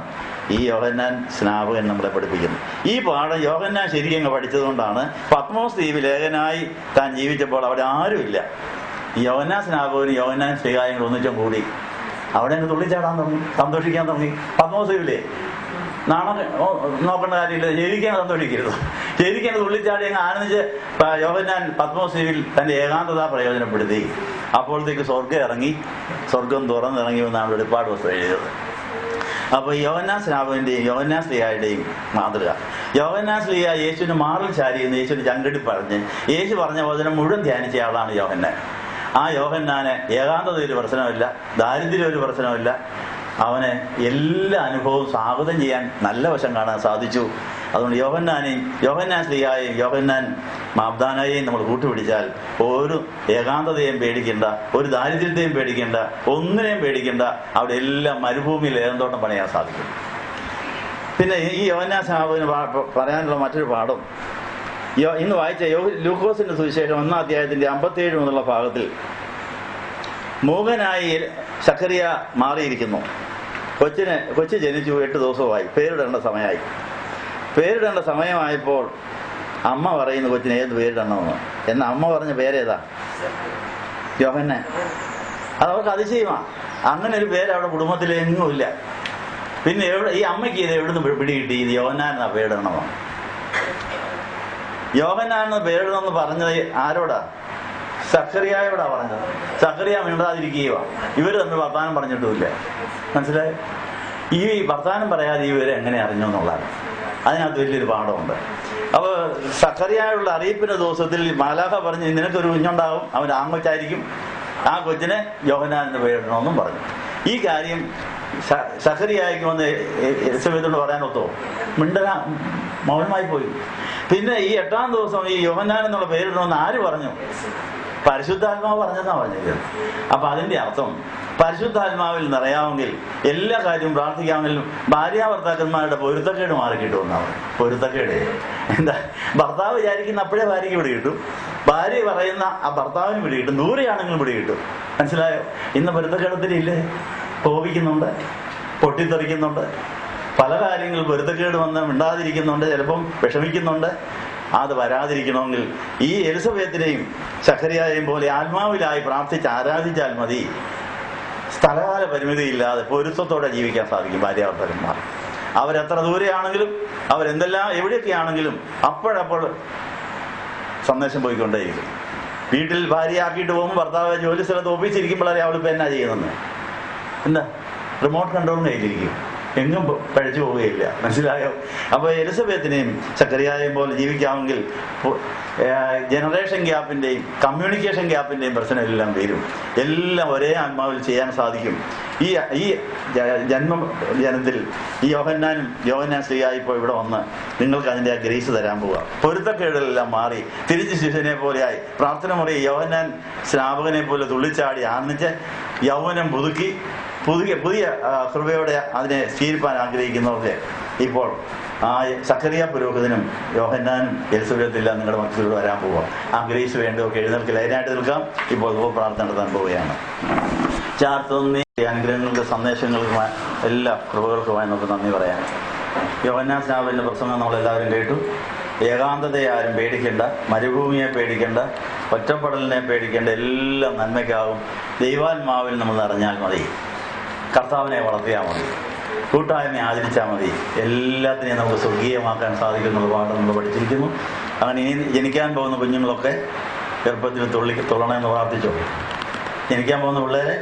ഈ യോഹന്നാൻ സ്നാപകൻ നമ്മളെ പഠിപ്പിക്കുന്നത്. ഈ പാഠം യോഹന്നാൻ ശരിക്കും പഠിച്ചതുകൊണ്ടാണ് പത്മോസ് ദ്വീപിൽ ഏകനായി താൻ ജീവിച്ചപ്പോൾ അവിടെ ആരുമില്ല. ഈ യോഹന്നാൻ സ്നാപകനും യോഹന്നാൻ ശ്രീകാര്യങ്ങൾ ഒന്നിച്ചും കൂടി അവിടെ അങ്ങ് തുള്ളിച്ചാടാൻ തുടങ്ങി, സന്തോഷിക്കാൻ തുടങ്ങി. പത്മോസ് ദ്വീപിലെ നാണം നോക്കേണ്ട കാര്യമില്ല, ശരിക്കും സന്തോഷിക്കരുത്. ശരിക്കും തുള്ളിച്ചാടി അങ്ങ് ആനന്ദിച്ച് യോഹന്നാൻ പത്മോസ് ദ്വീപിൽ തന്റെ ഏകാന്തത പ്രയോജനപ്പെടുത്തി. അപ്പോഴത്തേക്ക് സ്വർഗം തുറന്നിറങ്ങിയെന്നാണ് വെളിപ്പാട് പുസ്തകം എഴുതിയത്. അപ്പൊ യോഹന്നാൻ സ്നാപകന്റെയും യോഹന്നാൻ ശ്ലീഹായുടെയും മാതൃക. യോഹന്നാൻ ശ്ലീഹ യേശുവിന് മാറിൽ ചാരിയെന്ന് യേശുവിന് ചങ്കടി പറഞ്ഞ് യേശു പറഞ്ഞ വചനം മുഴുവൻ ധ്യാനിച്ച ആളാണ് യോഹന്നാൻ. ആ യോഹന്നാന് ഏകാന്തതയിൽ ഒരു പ്രശ്നമില്ല, ദാരിദ്ര്യം ഒരു പ്രശ്നമില്ല. അവന് എല്ലാ അനുഭവവും സ്വാഗതം ചെയ്യാൻ നല്ല വശം കാണാൻ സാധിച്ചു. അതുകൊണ്ട് യോഹന്നാൻ ശ്ലീഹായെയും യോഹന്നാൻ മാബ്ദാനയെയും നമ്മൾ കൂട്ടുപിടിച്ചാൽ ഒരു ഏകാന്തതയും പേടിക്കേണ്ട, ഒരു ദാരിദ്ര്യത്തെയും പേടിക്കേണ്ട, ഒന്നിനെയും പേടിക്കേണ്ട. അവിടെ എല്ലാം മരുഭൂമിയിൽ ഏകന്തോട്ടം പണിയാൻ സാധിക്കും. പിന്നെ ഈ യോഹന്നാൻ സ്നാപകന് പറയാനുള്ള മറ്റൊരു പാഠം ഇന്ന് വായിച്ച ലൂക്കോസിന്റെ സുവിശേഷം 1-ാം അധ്യായത്തിന്റെ 57 മുതലുള്ള ഭാഗത്തിൽ മൂകനായി സക്കറിയ മാറിയിരിക്കുന്നു. കൊച്ചു ജനിച്ചു, 8 ദിവസമായി, പേരിടേണ്ട സമയമായപ്പോൾ അമ്മ പറയുന്നു കൊച്ചിന് ഏത് പേരിടണമെന്ന്. എന്നാൽ അമ്മ പറഞ്ഞ പേരേതാ? യോഹന്നാൻ. അതവർക്ക് അതിശയമാണ്. അങ്ങനെ ഒരു പേര് അവിടെ കുടുംബത്തിലെങ്ങും ഇല്ല. പിന്നെ ഈ അമ്മയ്ക്ക് ഇത് എവിടുന്ന് പിടികിട്ടി ഇത് യോഹന്നാൻ എന്നാ പേരിടണമെന്ന്? യോഹന്നാൻ എന്ന് പേരിടണമെന്ന് പറഞ്ഞത് ആരോടാ? സക്കറിയായോടാ പറഞ്ഞത്. സക്കറിയ മിണ്ടാതിരിക്കുകയോ ഇവര് തമ്മിൽ വർത്താനം പറഞ്ഞിട്ടുമില്ല. മനസ്സിലായോ? ഈ വർത്താനം പറയാതെ ഇവരെ എങ്ങനെ അറിഞ്ഞു എന്നുള്ളതാണ്. അതിനകത്ത് വലിയൊരു പാഠമുണ്ട്. അപ്പൊ സക്കറിയായുള്ള അറിയിപ്പിന്റെ ദിവസത്തിൽ മാലാഖ പറഞ്ഞ് നിനക്കൊരു കുഞ്ഞുണ്ടാകും, അവൻ ആൺകൊച്ചായിരിക്കും, ആ കൊച്ചിനെ യോഹന്നാൻ എന്ന് പേരിടണമെന്നും പറഞ്ഞു. ഈ കാര്യം സക്കറിയായിക്ക് വന്ന് എലിസബത്തോട് പറയാനൊത്തോ? മൗനമായി പോയി. പിന്നെ ഈ 8-ാം ദിവസം ഈ യോഹന്നാൻ എന്നുള്ള പേരിടണമെന്ന് ആര് പറഞ്ഞു? പരിശുദ്ധാത്മാവ് പറഞ്ഞെന്നാ പറഞ്ഞത്. അപ്പൊ അതിന്റെ അർത്ഥം പരിശുദ്ധാത്മാവിൽ നിറയാമെങ്കിൽ എല്ലാ കാര്യവും പ്രാർത്ഥിക്കാമെങ്കിലും ഭാര്യാഭർത്താക്കന്മാരുടെ പൊരുത്തക്കേട് മാറിക്കിട്ടുമെന്നാണ്. പൊരുത്തക്കേട് എന്താ? ഭർത്താവ് വിചാരിക്കുന്ന അപ്പോഴേ ഭാര്യയ്ക്ക് പിടി കിട്ടും, ഭാര്യ പറയുന്ന ആ ഭർത്താവിന് പിടി കിട്ടും, ദൂരെയാണെങ്കിലും പിടി കിട്ടും. മനസ്സിലായോ? ഇന്ന് പൊരുത്തക്കേടത്തിലില്ലേ? കോപിക്കുന്നുണ്ട്, പൊട്ടിത്തെറിക്കുന്നുണ്ട്, പല കാര്യങ്ങളും പൊരുത്തക്കേട് വന്ന് മിണ്ടാതിരിക്കുന്നുണ്ട്, ചിലപ്പം വിഷമിക്കുന്നുണ്ട്. അത് വരാതിരിക്കണമെങ്കിൽ ഈ എലിസബത്തിനെയും സക്കറിയായെയും പോലെ ആത്മാവിലായി പ്രാർത്ഥിച്ച് ആരാധിച്ചാൽ മതി. സ്ഥലകാല പരിമിതിയില്ലാതെ പൊരുത്തത്തോടെ ജീവിക്കാൻ സാധിക്കും ഭാര്യാഭർത്താക്കന്മാർ. അവരെത്ര ദൂരെയാണെങ്കിലും അവരെന്തെല്ലാം എവിടെയൊക്കെയാണെങ്കിലും അപ്പോഴപ്പോൾ സന്ദേശം പോയിക്കൊണ്ടേയിരിക്കും. വീട്ടിൽ ഭാര്യയാക്കിയിട്ട് പോകുമ്പോൾ ഭർത്താവ് ജോലി സ്ഥലത്ത് ഓഫീസിരിക്കുമ്പോഴേ അവളിപ്പോൾ എന്നാ ചെയ്യുന്നത്? എന്താ? റിമോട്ട് കൺട്രോളിന് കയ്യിലിരിക്കും, എങ്ങും പഴിച്ചു പോവുകയില്ല. മനസ്സിലായോ? അപ്പൊ എലിസബത്തിനെയും സക്കറിയായെയും പോലെ ജീവിക്കാമെങ്കിൽ ജനറേഷൻ ഗ്യാപ്പിന്റെയും കമ്മ്യൂണിക്കേഷൻ ഗ്യാപ്പിന്റെയും പ്രശ്നമെല്ലാം വരും. എല്ലാം ഒരേ ആത്മാവിൽ ചെയ്യാൻ സാധിക്കും. ഈ ജനത്തിൽ ഈ യോഹന്നാൻ ശ്രീയായി ഇപ്പോൾ ഇവിടെ വന്ന് നിങ്ങൾക്ക് അതിന്റെ ആ ഗ്രേസ് തരാൻ പോവുക. പൊരുത്തക്കേടുകളെല്ലാം മാറി തിരിച്ച് ശിശുവിനെ പോലെയായി പ്രാർത്ഥന മുറി യോഹന്നാൻ സ്നാപകനെ പോലെ തുള്ളിച്ചാടി ആനന്ദിച്ച് യൗവനം പുതുക്കി പുതിയ കൃപയോടെ അതിനെ സ്വീകരിപ്പാൻ ആഗ്രഹിക്കുന്നവർക്ക് ഇപ്പോൾ ആ സക്കറിയ പുരോഹിതനും യോഹന്നാനും എലിസബത്തില്ല നിങ്ങളുടെ മക്കളിലൂടെ വരാൻ പോവുക. ആ ഗ്രേസ് വേണ്ടതൊക്കെ എഴുന്നേൽക്കില്ല, അതിനായിട്ട് നിൽക്കാം. ഇപ്പോൾ പ്രാർത്ഥന നടത്താൻ പോവുകയാണ്. ചാർത്തുന്ന അനുഗ്രഹങ്ങൾക്ക് സന്ദേശങ്ങൾക്ക് എല്ലാ കൃപകൾക്കുമായി നമുക്ക് നന്ദി പറയാം. യോഹന്നാൻ സ്നാപകന്റെ പ്രസംഗം നമ്മളെല്ലാവരും കേട്ടു. ഏകാന്തതയെ ആരും പേടിക്കേണ്ട, മരുഭൂമിയെ പേടിക്കേണ്ട, ഒറ്റപ്പെടലിനെ പേടിക്കേണ്ട, എല്ലാം നന്മയ്ക്കാവും. ദൈവാത്മാവിൽ നമ്മൾ നിറഞ്ഞാൽ മതി, കർത്താവിനെ വളർത്തിയാൽ മതി, കൂട്ടായ്മ ആചരിച്ചാൽ മതി, എല്ലാത്തിനെയും നമുക്ക് സ്വർഗീയമാക്കാൻ സാധിക്കുന്നുള്ള പാഠം നമ്മൾ പഠിച്ചിരിക്കുന്നു. അങ്ങനെ ഇനി ജനിക്കാൻ പോകുന്ന കുഞ്ഞുങ്ങളൊക്കെ ഗർഭത്തിൽ തുള്ളണമെന്ന് പ്രാർത്ഥിച്ചോ. ജനിക്കാൻ പോകുന്ന പിള്ളേരെ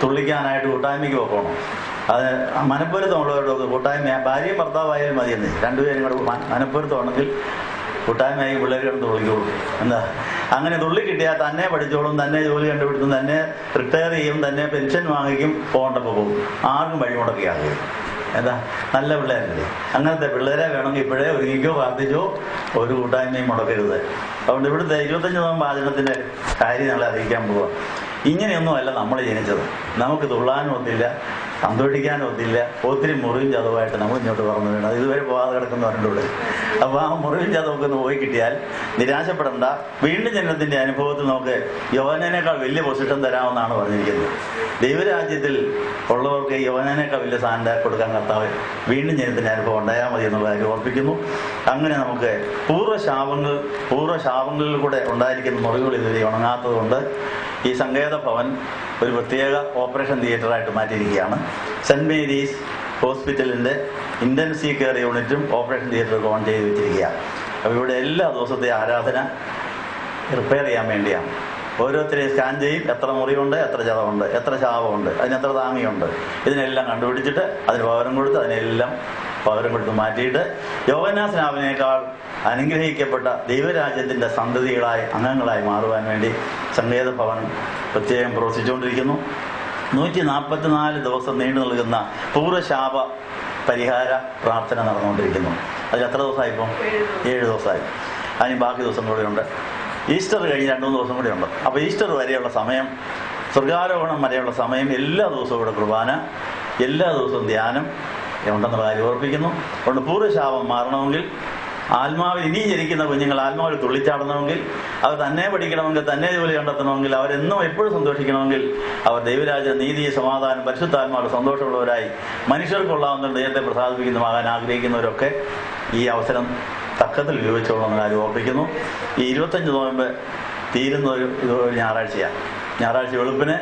തുള്ളിക്കാനായിട്ട് കൂട്ടായ്മയ്ക്ക് പോകണം. അത് മനപ്പൊരുത്തമുള്ളവരുടെ കൂട്ടായ്മ, ഭാര്യയും ഭർത്താവായാലും മതിയെന്ന്, രണ്ടുപേരും കൂടെ മനപ്പൊരുത്തമാണെങ്കിൽ കൂട്ടായ്മയായി പിള്ളേർ കിടന്ന് തുള്ളിക്കോളും. എന്താ, അങ്ങനെ തുള്ളി കിട്ടിയാൽ തന്നെ പഠിച്ചോളും, തന്നെ ജോലി കണ്ടുപിടിച്ചും, തന്നെ റിട്ടയർ ചെയ്യും, തന്നെ പെൻഷൻ വാങ്ങിക്കും, പോകേണ്ടപ്പോൾ പോകും, ആർക്കും വഴിമുടക്കിയാകും. എന്താ, നല്ല പിള്ളേരല്ലേ. അങ്ങനത്തെ പിള്ളേരെ വേണമെങ്കിൽ ഇപ്പോഴേ ഒരുങ്ങിക്കോ, പ്രാർത്ഥിച്ചോ, ഒരു കൂട്ടായ്മയും മുടക്കരുത്. അതുകൊണ്ട് ഇവിടുത്തെ 25 ആചരണത്തിൻ്റെ കാര്യം നമ്മളെ അറിയിക്കാൻ പോവുക. ഇങ്ങനെയൊന്നുമല്ല നമ്മൾ ജനിച്ചത്. നമുക്ക് തുള്ളാനും ഒത്തില്ല, സന്തോഷിക്കാനും ഒത്തില്ല, ഒത്തിരി മുറിവും ചതവായിട്ട് നമ്മൾ ഇങ്ങോട്ട് പറഞ്ഞു വേണം. അത് ഇതുവരെ പോകാതെ കിടക്കുന്നവരുടെ. അപ്പോൾ ആ മുറിവും ചതവൊക്കെ ഒന്ന് പോയി കിട്ടിയാൽ നിരാശപ്പെടേണ്ട. വീണ്ടും ജനനത്തിൻ്റെ അനുഭവത്തിൽ നമുക്ക് യോഹന്നാനേക്കാൾ വലിയ പൊസിഷൻ തരാമെന്നാണ് പറഞ്ഞിരിക്കുന്നത്. ദൈവരാജ്യത്തിൽ ഉള്ളവർക്ക് യോഹന്നാനേക്കാൾ വലിയ സ്ഥാനം കൊടുക്കാൻ കർത്താവ് വീണ്ടും ജനനത്തിൻ്റെ അനുഭവം ഉണ്ടായാൽ മതി എന്നുള്ള കാര്യം ഓർപ്പിക്കുന്നു. അങ്ങനെ നമുക്ക് പൂർവ്വശാപങ്ങളിൽ കൂടെ ഉണ്ടായിരിക്കുന്ന മുറിവുകൾ ഇതുവരെ ഉണങ്ങാത്തത് കൊണ്ട് ഈ സങ്കേത ഭവൻ ഒരു പ്രത്യേക ഓപ്പറേഷൻ തിയേറ്ററായിട്ട് മാറ്റിയിരിക്കുകയാണ്. സെൻറ് മേരീസ് ഹോസ്പിറ്റലിൻ്റെ ഇൻറ്റൻസീവ് കെയർ യൂണിറ്റും ഓപ്പറേഷൻ തിയേറ്ററൊക്കെ ഓൺ ചെയ്ത് വെച്ചിരിക്കുകയാണ്. അപ്പോൾ ഇവിടെ എല്ലാ ദിവസത്തെ ആരാധന റിപ്പയർ ചെയ്യാൻ വേണ്ടിയാണ്. ഓരോരുത്തരെയും സ്കാൻ ചെയ്യും, എത്ര മുറിവുണ്ട്, എത്ര ചതവുണ്ട്, എത്ര ശാപമുണ്ട്, അതിനെത്ര താങ്ങിയുണ്ട്, ഇതിനെല്ലാം കണ്ടുപിടിച്ചിട്ട് അതിന് പകരം കൊടുത്ത് അതിനെല്ലാം പകരം കൊടുത്ത് മാറ്റിയിട്ട് യോഹന്നാൻ സ്നാപകനേക്കാൾ അനുഗ്രഹിക്കപ്പെട്ട ദൈവരാജ്യത്തിൻ്റെ സന്തതികളായി അംഗങ്ങളായി മാറുവാൻ വേണ്ടി സങ്കേത ഭവൻ പ്രത്യേകം പ്രവർത്തിച്ചുകൊണ്ടിരിക്കുന്നു. 144 ദിവസം നീണ്ടു നിൽക്കുന്ന പൂർവ്വശാപ പരിഹാര പ്രാർത്ഥന നടന്നുകൊണ്ടിരിക്കുന്നു. അതിൽ എത്ര ദിവസമായിപ്പോൾ? 7 ദിവസമായി. അതിന് ബാക്കി ദിവസം കൂടെയുണ്ട്. ഈസ്റ്റർ കഴിഞ്ഞ് 2-3 ദിവസം കൂടെയുണ്ട്. അപ്പോൾ ഈസ്റ്റർ വരെയുള്ള സമയം, സ്വർഗാരോഹണം വരെയുള്ള സമയം, എല്ലാ ദിവസവും ഇവിടെ കുർബാന, എല്ലാ ദിവസവും ധ്യാനം ഉണ്ടെന്നുള്ള കാര്യം ഓർപ്പിക്കുന്നു. അതുകൊണ്ട് പൂർവ്വശാപം മാറണമെങ്കിൽ, ആത്മാവിൽ ഇനി ജനിക്കുന്ന കുഞ്ഞുങ്ങൾ ആത്മാവിൽ തുള്ളിച്ചാടണമെങ്കിൽ, അവർ തന്നെ പഠിക്കണമെങ്കിൽ, തന്നെ ജോലി കണ്ടെത്തണമെങ്കിൽ, അവരെന്നും എപ്പോഴും സന്തോഷിക്കണമെങ്കിൽ, അവർ ദൈവരാജ്യ നീതി, സമാധാനം, പരിശുദ്ധാത്മാവ് സന്തോഷമുള്ളവരായി മനുഷ്യർക്കുള്ളാവുന്ന ദൈവത്തെ പ്രസാദിപ്പിക്കുന്നതാകാൻ ആഗ്രഹിക്കുന്നവരൊക്കെ ഈ അവസരം തക്കത്തിൽ ഉപയോഗിച്ചോളൂന്ന കാര്യം ഓർപ്പിക്കുന്നു. ഈ 25 നോയമ്പ് തീരുന്ന ഒരു ഞായറാഴ്ചയാണ്. ഞായറാഴ്ച വെളുപ്പിന്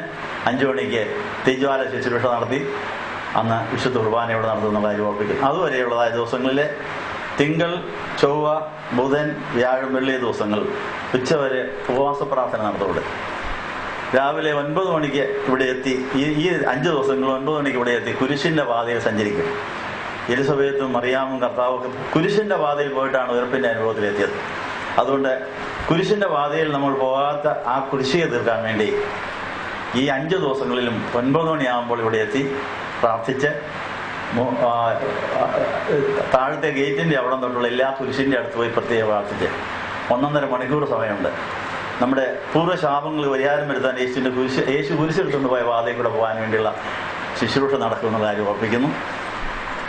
5 മണിക്ക് തീജ്വാല ശുശ്രൂഷ നടത്തി അന്ന് വിശുദ്ധ കുർബാനയോടെ നടത്തുന്ന കാര്യം ഓർപ്പിക്കുന്നു. അതുവരെയുള്ളതായ ദിവസങ്ങളിലെ തിങ്കൾ, ചൊവ്വ, ബുധൻ, വ്യാഴം, വെള്ളി ദിവസങ്ങൾ ഉച്ചവരെ ഉപവാസ പ്രാർത്ഥന നടത്തുന്നത്. രാവിലെ 9 മണിക്ക് ഇവിടെ എത്തി, ഈ 5 ദിവസങ്ങൾ 9 മണിക്ക് ഇവിടെ എത്തി കുരിശിൻ്റെ പാതയിൽ സഞ്ചരിക്കും. എലിസബത്തും മറിയാമും കർത്താവൊക്കെ കുരിശിൻ്റെ പാതയിൽ പോയിട്ടാണ് ഉയർപ്പിൻ്റെ അനുഭവത്തിലെത്തിയത്. അതുകൊണ്ട് കുരിശിൻ്റെ പാതയിൽ നമ്മൾ പോകാത്ത ആ കുരിശിയെ തീർക്കാൻ വേണ്ടി ഈ 5 ദിവസങ്ങളിലും 9 മണിയാകുമ്പോൾ ഇവിടെ എത്തി പ്രാർത്ഥിച്ച് താഴത്തെ ഗേറ്റിൻ്റെ അവിടെ തൊട്ടുള്ള എല്ലാ കുരിശിൻ്റെ അടുത്ത് പോയി പ്രത്യേകം പ്രാർത്ഥിച്ച് 1.5 മണിക്കൂർ സമയമുണ്ട്. നമ്മുടെ പൂർവ്വശാപങ്ങൾ പരിഹാരം വരുത്താൻ യേശു കുരിശെടുത്തുകൊണ്ട് പോയ പാതയിൽ കൂടെ പോകാൻ വേണ്ടിയുള്ള ശുശ്രൂഷ നടക്കുമെന്ന കാര്യം ഓർപ്പിക്കുന്നു.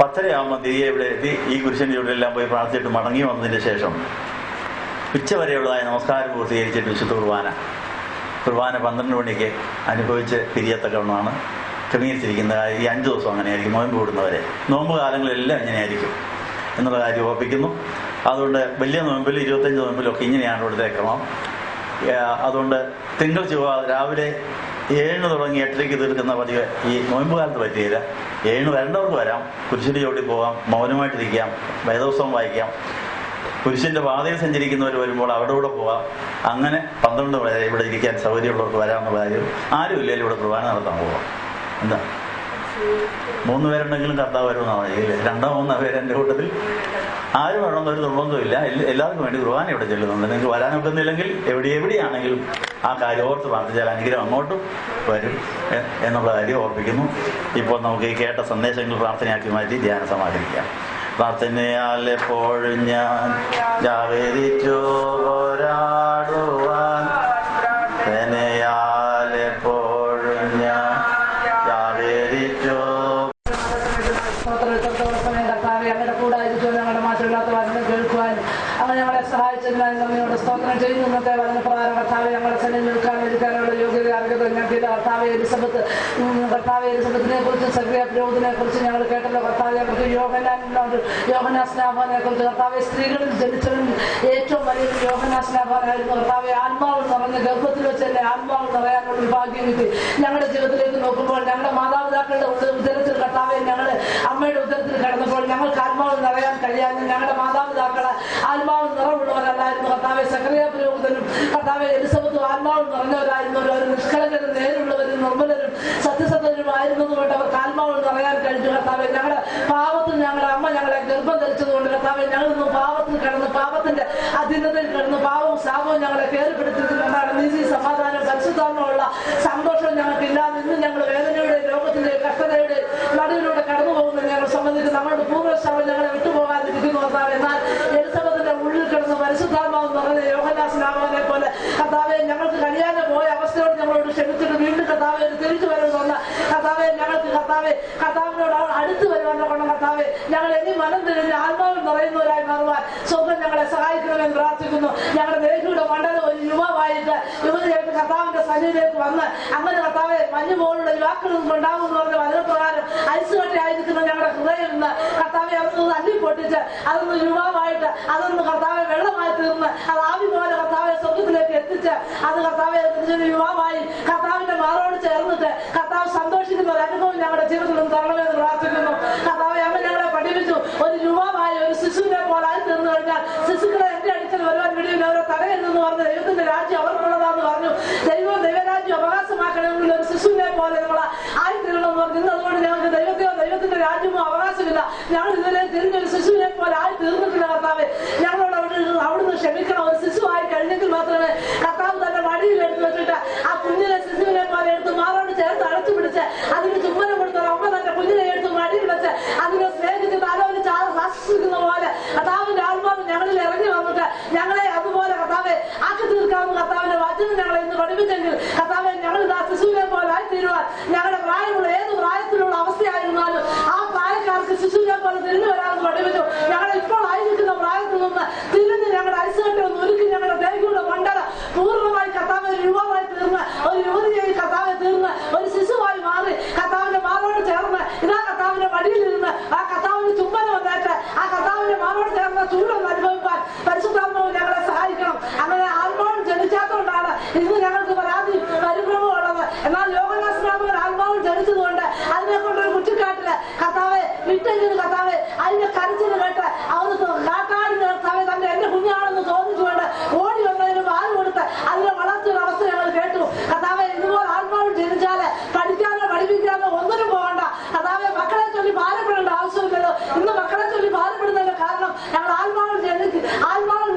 10:30 തിരികെ ഇവിടെ എത്തി ഈ കുരിശിൻ്റെ ഇവിടെ എല്ലാം പോയി പ്രാർത്ഥിച്ചിട്ട് മടങ്ങി വന്നതിന് ശേഷം ഉച്ചവരെയുള്ളതായ നമസ്കാരം പൂർത്തീകരിച്ചിട്ട് വിശുദ്ധ കുർബാന 12 മണിക്ക് അനുഭവിച്ച് പിരിയത്തക്കവണ്ണമാണ് ക്രമീകരിച്ചിരിക്കുന്ന. ഈ 5 ദിവസം അങ്ങനെയായിരിക്കും. നോയമ്പ് കൂടുന്നവരെ നോമ്പ് കാലങ്ങളിലെല്ലാം ഇങ്ങനെയായിരിക്കും എന്നുള്ള കാര്യം ഓർപ്പിക്കുന്നു. അതുകൊണ്ട് വലിയ നോയമ്പിൽ 25 നോയമ്പിലൊക്കെ ഇങ്ങനെയാണ് ഇവിടുത്തെ ക്രമം. അതുകൊണ്ട് തിങ്കൾ ചൊവ്വ രാവിലെ 7 തുടങ്ങി 8:30 തീർക്കുന്ന പതിവ് ഈ നോയമ്പ് കാലത്ത് പറ്റിയില്ല. 7 വരേണ്ടവർക്ക് വരാം, കുരിശിൻ്റെ ചോട്ടിൽ പോകാം, മൗനമായിട്ടിരിക്കാം, വേദോത്സവം വായിക്കാം. കുരിശിൻ്റെ പാതയിൽ സഞ്ചരിക്കുന്നവർ വരുമ്പോൾ അവിടെ കൂടെ പോകാം. അങ്ങനെ 12 വരെ ഇവിടെ ഇരിക്കാൻ സൗകര്യമുള്ളവർക്ക് വരാമെന്നുള്ള കാര്യം. ആരും ഇല്ലെങ്കിൽ ഇവിടെ കുർബാന നടത്താൻ പോകാം. എന്താ, 3 പേരുണ്ടെങ്കിലും കർത്താവ് വരുമെന്നാണ് ഇല്ലേ? 2-3 പേര് എൻ്റെ കൂട്ടത്തിൽ ആരും വേണമെന്നൊരു നിർബന്ധമില്ല. എല്ലാവർക്കും വേണ്ടി കുർബാന ഇവിടെ ചെല്ലുന്നുണ്ട്. നിങ്ങൾക്ക് വരാനൊക്കുന്നില്ലെങ്കിൽ എവിടെയാണെങ്കിലും ആ കാര്യം ഓർത്ത് പ്രാർത്ഥിച്ചാൽ അനുഗ്രഹം അങ്ങോട്ടും വരും എന്നുള്ള കാര്യം ഓർപ്പിക്കുന്നു. ഇപ്പോൾ നമുക്ക് ഈ കേട്ട സന്ദേശങ്ങൾ പ്രാർത്ഥനയാക്കി മാറ്റി ധ്യാനം സമാഹരിക്കാം. പ്രാർത്ഥനയാൽ എപ്പോഴും ഞാൻ ജാവേദിച്ചു പോരാടുവാൻ, പ്രാർത്ഥനയാൽ എപ്പോഴും ഞാൻ ജാവേദിച്ചു. ഞങ്ങളുടെ കൂടെ ഞങ്ങളുടെ മാറ്റമില്ലാത്ത വചനം കേൾക്കുവാൻ അങ്ങനെ ഞങ്ങളെ സഹായിച്ചതിനായി നമ്മയോട് സ്തോത്രം ചെയ്യുന്നു. ഇന്നത്തെ വചനപ്രകാരം കർത്താവെ ഞങ്ങളുടെ സന്നിധി നിൽക്കാൻ ഇരിക്കാനുള്ള യോഗ്യത അറിയുന്നത് ഞങ്ങൾക്ക് കർത്താവെ എലിസബത്തിനെ കുറിച്ച് സക്രിയ പുരോഹിതനെ കുറിച്ച് ഞങ്ങൾ കേട്ടല്ലോ കർത്താവെ. അവർക്ക് യോഹന്നാൻ സ്നാപകനെ കുറിച്ച് കർത്താവെ, സ്ത്രീകളിൽ ജനിച്ചവൻ ഏറ്റവും വലിയ യോഹന്നാൻ സ്നാപകനായിരുന്നു കർത്താവെ. ആത്മാവ് നിറഞ്ഞ ഗർഭത്തിൽ വെച്ച് തന്നെ ആത്മാവ് നിറയാനുള്ള ഭാഗ്യം കിട്ടി. ഞങ്ങളുടെ ജീവിതത്തിലേക്ക് നോക്കുമ്പോൾ ഞങ്ങളുടെ മാതാപിതാക്കളുടെ ഉദരത്തിൽ കർത്താവെ, ഞങ്ങൾ അമ്മയുടെ ഉദരത്തിൽ കിടന്നപ്പോൾ ഞങ്ങൾക്ക് ആത്മാവ് നിറയാൻ കഴിയാനും ഞങ്ങളുടെ മാതാപിതാക്കളെ ആത്മാവ് നിറവുള്ളവരല്ലായിരുന്നു കർത്താവെ. സക്രിയ പുരോഹിതനും കർത്താവെ എലിസബത്തും ആത്മാവ് നിറഞ്ഞവരായിരുന്നു. അവർ നിഷ്കളങ്കരും നേരുള്ളവരും നിർമ്മലരും സത്യസന്ധരുമായിരുന്നത് കൊണ്ട് അവർക്ക് ആത്മാവ് നിറയാൻ കഴിഞ്ഞു കർത്താവെ. ഞങ്ങളുടെ പാവത്തിൽ ഞങ്ങളുടെ അമ്മ ഞങ്ങളെ ഗർഭം ധരിച്ചത് കൊണ്ട് കർത്താവെ, ഞങ്ങളിന്ന് പാവത്തിൽ കിടന്ന് പാപത്തിന്റെ അധീനതയിൽ കിടന്ന് പാവവും ശാപവും ഞങ്ങളെ കയറിപ്പെടുത്തിയിട്ടുണ്ടാണ്. നീതി, സമാധാനം, പരിശുദ്ധാത്മാവുള്ള സന്തോഷം ഞങ്ങൾക്കില്ലാതെ ഇന്ന് ഞങ്ങൾ വേദനയുടെ രോഗത്തിന്റെ കഷ്ടതയുടെ നടുവിലൂടെ കടന്നു പോകുന്നത് ഞങ്ങൾ സംബന്ധിച്ച് നമ്മളുടെ പൂർവ്വശാപം ഞങ്ങളെ വിട്ടുപോകാതിരിക്കുന്നു കർത്താവെ. എന്നാൽ എലിസബത്തിന്റെ ഉള്ളിൽ കിടന്ന് പരിശുദ്ധാത്മാവ് നിറഞ്ഞ യോഹന്നാൻ സ്നാപകനെ പോലെ കർത്താവെ, ഞങ്ങൾക്ക് കഴിയാതെ പോയ അവസ്ഥയോട് ഞങ്ങളോട് ക്ഷമിച്ചിട്ട് വീണ്ടും കർത്താവെ തിരിച്ചു വരുമെന്ന് കർത്താവെ, ഞങ്ങൾക്ക് കർത്താവിനോട് അടുത്ത് വരുവാനുള്ള കൊണ്ട് കർത്താവെ, ഞങ്ങൾ ഇനി മനം തിരിഞ്ഞ് ആത്മാവിൽ നിറയുന്നവരായി മാറുവാൻ സ്വർഗ്ഗം ഞങ്ങളെ സഹായിക്കണമെന്ന് പ്രാർത്ഥിക്കുന്നു. ഞങ്ങളുടെ ദേഹിയുടെ മണ്ഡലം ഒരു യുവാവായിട്ട് യുവതിയായിട്ട് കർത്താവിന്റെ സന്നിധിയിലേക്ക് വന്ന് അങ്ങനെ കർത്താവെ, മഞ്ഞു പോലുള്ള യുവാക്കൾ ഉണ്ടാവും എന്ന് പറഞ്ഞ വചനപ്രകാരം ഐസുകട്ടി ആയിരിക്കുന്ന ഞങ്ങളുടെ ഹൃദയം നിന്ന് കർത്താവെ അതൊന്ന് തല്ലി പൊട്ടിച്ച് അതൊന്ന് യുവാവായിട്ട് അതൊന്ന് കർത്താവെ വെള്ളമായി തീർന്ന് അത് ആവി പോലെ കർത്താവെ സ്വർഗത്തിലേക്ക് എത്തിച്ച് അത് കർത്താവെ യുവാവായി കർത്താവിന്റെ മാറോട് ചേർന്നിട്ട് കർത്താവ് സന്തോഷിക്കുന്ന ഒരു അനുഭവം ഞങ്ങളുടെ ജീവിതത്തിൽ തരണമെന്ന് പ്രാർത്ഥിക്കുന്നു കർത്താവെ. അമ്മ ഞങ്ങളെ പഠിപ്പിച്ചു, ഒരു യുവാവായി ഒരു ശിശുവിനെ പോലെ ആയി തീർന്നു കഴിഞ്ഞാൽ ശിശുക്കളെ എന്റെ അടുക്കൽ വരുവാൻ വിടിയില്ല, അവരെ തടയരുതെന്ന് പറഞ്ഞ് ദൈവത്തിന്റെ രാജ്യം അവർക്കുള്ളതാന്ന് പറഞ്ഞു. ദൈവരാജ്യം അവകാശമാക്കണമെങ്കിൽ ഒരു ശിശുവിനെ പോലെ നമ്മൾ ആയിത്തീരണമെന്ന് പറഞ്ഞു. അതുകൊണ്ട് ഞങ്ങൾക്ക് ദൈവത്തിന്റെ രാജ്യമോ അവകാശമില്ല. ഞങ്ങൾ ഇതുവരെ തിരിഞ്ഞൊരു ശിശുവിനെ പോലെ ആയി തീർന്നിട്ടില്ല കർത്താവെ. ഞങ്ങളോട് അവിടുന്ന് ക്ഷമിക്കണം. ഒരു ശിശുവായി കഴിഞ്ഞെങ്കിൽ മാത്രമേ കർത്താവ് തന്നെ വടിയിൽ എടുത്തു വെച്ചിട്ട് ആ കുഞ്ഞിനെ ശിശുവിനെ പോലെ എടുത്ത് മാറോട് ചേർത്ത് അടച്ചു പിടിച്ച് അതിന് ചുമ്മനം കൊടുത്ത അമ്മ തന്നെ കുഞ്ഞിനെ എടുത്ത് മടിയിൽ വെച്ച് അതിനെ സ്നേഹിച്ച് താലോലിച്ച് ആശ്വസിക്കുന്ന പോലെ കർത്താവിന്റെ ആത്മാവ് ഞങ്ങളിൽ ഇറങ്ങി വന്നിട്ട് ഞങ്ങളെ അതുപോലെ കർത്താവെ ആക്കി തീർക്കാവുന്ന കർത്താവിന്റെ വചനം ഞങ്ങളെ ഇന്ന് പഠിപ്പിച്ചെങ്കിൽ കർത്താവെ, ഞങ്ങൾ ആ ശിശുവിനെ പോലെ ആയിത്തീരുവാൻ ഞങ്ങളുടെ പ്രായമുള്ള ഏത് പ്രായത്തിലുള്ള അവസ്ഥയായിരുന്നാലും ആ പ്രായക്കാർക്ക് ശിശുവിനെ പോലെ തിരിഞ്ഞു വരാമെന്ന് പഠിപ്പിച്ചു. ഞങ്ങൾ ഇപ്പോൾ ആയിരിക്കുന്ന പ്രായത്തിൽ നിന്ന് തിരിഞ്ഞ് ഞങ്ങളുടെ ഐസുകെട്ടി ഒന്ന് ഒരുക്കി ഞങ്ങളുടെ ദേഹിയുടെ മണ്ഡലം പൂർണ്ണമായി കർത്താവ് ഒരു യുവമായി തീർന്ന് ഒരു യുവതിയായി കർത്താവ് തീർന്ന് ഒരു ശിശുവായി മാറി കർത്താവിന്റെ മാറോട് ചേർന്ന് ഇതാ കർത്താവിന്റെ മടിയിലിരുന്ന് ആ കർത്താവിന് ചുംബനം വന്നേറ്റ് ആ കർത്താവിന്റെ മാറോട് ചേർന്ന ചൂടൊന്ന് അനുഭവിക്കാൻ പരിശുദ്ധാത്മാവ് ഞങ്ങളെ സഹായിക്കണം. അങ്ങനെ ആത്മാവ് ജനിച്ചാത്തോണ്ടാണ് ഇന്ന് ഞങ്ങൾക്ക് പരാതി പരിഭ്രമം ഉള്ളത്. എന്നാൽ യോഹന്നാൻ സ്നാപകൻ ആത്മാവിൽ ജനിച്ചതുകൊണ്ട് അതിനെ കൊണ്ടൊരു കുറ്റിക്കാട്ടില് കർത്താവെ വിട്ടെങ്കിലും കർത്താവെ അതിന്റെ കരച്ചിൽ കേട്ട് അവന് കാട്ടാടിന് കർത്താവെ തന്നെ എന്റെ കുഞ്ഞാണെന്ന് തോന്നിച്ചുകൊണ്ട് ഓടി വന്നതിന് പാൽ കൊടുത്ത് അതിനെ വളർത്തിയൊരു അവസ്ഥ ഞങ്ങൾ കേട്ടു കർത്താവെ. ഇതുപോലെ ആത്മാവിൽ ജനിച്ചാല് പഠിക്കാനോ പഠിപ്പിക്കാനോ ഒന്നിനും പോകണ്ട കർത്താവെ. മക്കളെ ചൊല്ലി ഭാരപ്പെടേണ്ട ആവശ്യമില്ലല്ലോ. ഇന്ന് മക്കളെ ചൊല്ലി ഭാരപ്പെടുന്നതിന്റെ കാരണം ഞങ്ങൾ ആത്മാവിൽ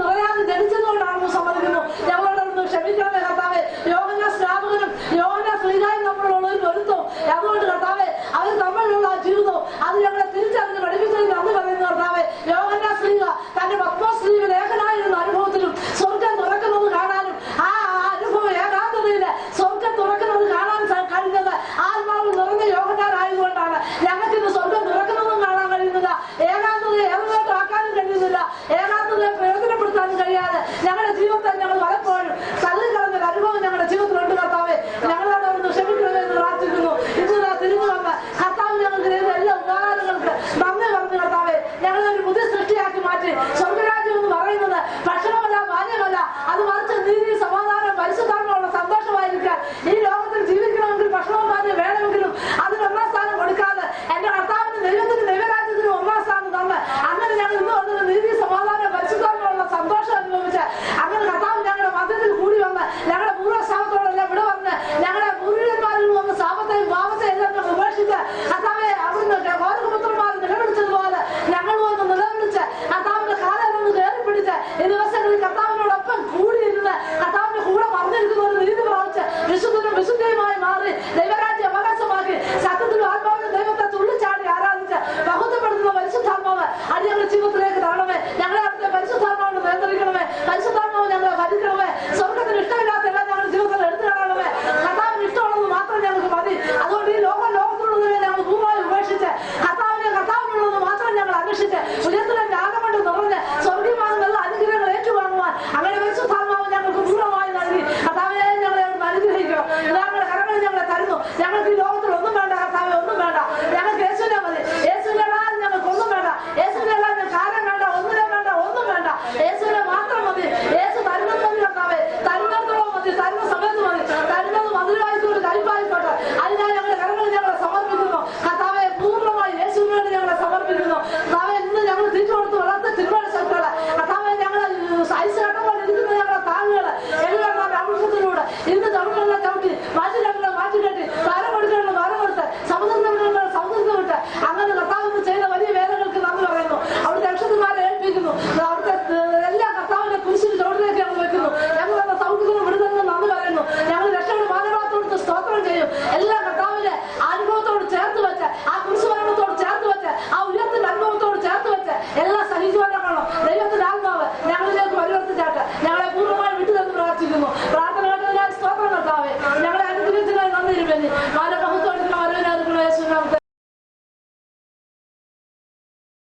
നിറയാതെ ജനിച്ചതുകൊണ്ടാണെന്ന് സമ്മതിക്കുന്നു. ഞങ്ങളോടൊന്ന് ക്ഷമിക്കണമേ കർത്താവെ. യോഹന്നാൻ സ്നാപകനും യോഹന്നാൻ സ്ലീഹായും തമ്മിലുള്ള ഒരു പൊരുത്തവും അതുകൊണ്ട് കർത്താവെ അവർ തമ്മിലുള്ള ആ ജീവിതവും അത് ഞങ്ങളെ തിരിച്ചറിഞ്ഞ് പഠിപ്പിച്ചതിന് നന്ദി പറയുന്നു കർത്താവെ. യോഹന്നാൻ സ്ലീഹ തന്റെ പത്മോസ് ലേഖനായിരുന്ന അനുഭവത്തിലും സ്വർഗ്ഗം തുറക്കുന്നത് കാണാനും ആ അനുഭവം ഏകാന്തതയില് സ്വർഗ്ഗം തുറക്കുന്നത് കാണാൻ കഴിഞ്ഞത് ആത്മാവിൽ നിറഞ്ഞ യോഹന്നാനായതുകൊണ്ടാണ്. ഞങ്ങൾക്ക് ഇന്ന് സ്വർഗ്ഗം തുറക്കുന്നതും കാണാൻ കഴിയുന്നില്ല, ഏകാന്തതയെ ഏറെയാക്കാനും കഴിയുന്നില്ല, ഏകാന്തതയെ പ്രയോജനപ്പെടുത്താനും കഴിയാതെ ഞങ്ങളുടെ ജീവിതത്തിൽ ഞങ്ങൾ പലപ്പോഴും തള്ളി കളഞ്ഞൊരു അനുഭവം ഞങ്ങളുടെ ജീവിതത്തിലുണ്ട് കർത്താവെ. ഞങ്ങളോട് അവിടുന്ന് ക്ഷമിക്കണമെന്ന് പ്രാർത്ഥിക്കുന്നു. ഇന്ന് തിരിഞ്ഞു വന്ന് കർത്താവ് ഞങ്ങൾക്ക് ചെയ്ത എല്ലാ ഉപകാരങ്ങൾക്ക് നന്ദി പറഞ്ഞു കർത്താവെ. ഞങ്ങളെ ഒരു പുതിയ സൃഷ്ടിയാക്കി മാറ്റി. സ്വർഗ്ഗരാജ്യം എന്ന് പറയുന്നത് ഭക്ഷണമല്ല, പാനീയമല്ല, അത് മറിച്ച് നീതി, സമാധാനം, പരിശുദ്ധാത്മാവുള്ള സന്തോഷമായിരിക്കാൻ ഈ ലോകത്തിൽ ജീവിക്കണമെങ്കിൽ ഭക്ഷണവും പാനീയം വേണമെങ്കിലും അതിന് ഒന്നാം സ്ഥാനം കൊടുക്കാതെ എന്റെ കർത്താവിന് ദൈവത്തിന് ദൈവരാജ്യത്തിന് ഒന്നാം സ്ഥാനം തന്ന് അങ്ങനെ ഞങ്ങൾ ഇന്ന് വന്നത് നീതി, സമാധാനം, പരിശുദ്ധാത്മാവുള്ള സന്തോഷം അനുഭവിച്ച് അങ്ങനെ കർത്താവ് ഞങ്ങളുടെ മധ്യത്തിൽ കൂടി വന്ന് ഞങ്ങളുടെ പൂർവ്വശാപത്തോടെല്ലാം ഇവിടെ വന്ന് ഞങ്ങളുടെ പൂർവ്വന്മാരിൽ വന്ന ശാപത്തെയും പാപത്തെയും എല്ലാം ഞങ്ങൾ ഉപേക്ഷിച്ച് കർത്താവെ അവിടുന്ന് ഗോരകുപുത്രന്മാർ നിലവിളിച്ചതുപോലെ ഞങ്ങൾ വന്ന് നിലവിളിച്ച് കർത്താവിന്റെ കാലം നിന്ന് കയറി പിടിച്ച് ഈ ദിവസങ്ങളിൽ കർത്താവിനോടൊപ്പം കൂടിയിരുന്ന് കർത്താവിന്റെ കൂടെ പറഞ്ഞിരിക്കുന്ന ഒരു നീതി പ്രാപിച്ച് വിശുദ്ധനും വിശുദ്ധിയുമായി മാറി ദൈവരാജ്യം അവകാശമാക്കി സത്യത്തിലും ആത്മാവിനും ദൈവത്തെ തുള്ളിച്ചാടി ആരാധിച്ച് ബഹുദ്ധപ്പെടുത്തുന്ന പരിശുദ്ധാത്മാവ് അടിയങ്ങളുടെ ജീവിതത്തിലേക്ക് തരണമേ. ഞങ്ങളെ അവിടുത്തെ പരിശുദ്ധാത്മാവിനെ നിയന്ത്രിക്കണമേ. പരിശുദ്ധാത്മാവ് ഞങ്ങളെ ഭരിക്കണമേ. സ്വർഗത്തിന് ഇഷ്ടമില്ലാത്ത എല്ലാം ഞങ്ങളുടെ ജീവിതത്തിൽ എടുത്തു കാണണമേ. കർത്താവിന് ഇഷ്ടമുള്ളത് മാത്രം ഞങ്ങൾക്ക് മതി. അതുകൊണ്ട് ഈ ലോകത്തിലുള്ളതിനെ ഞങ്ങൾ പൂർണ്ണമായി ഉപേക്ഷിച്ച് വായിച്ചില്ല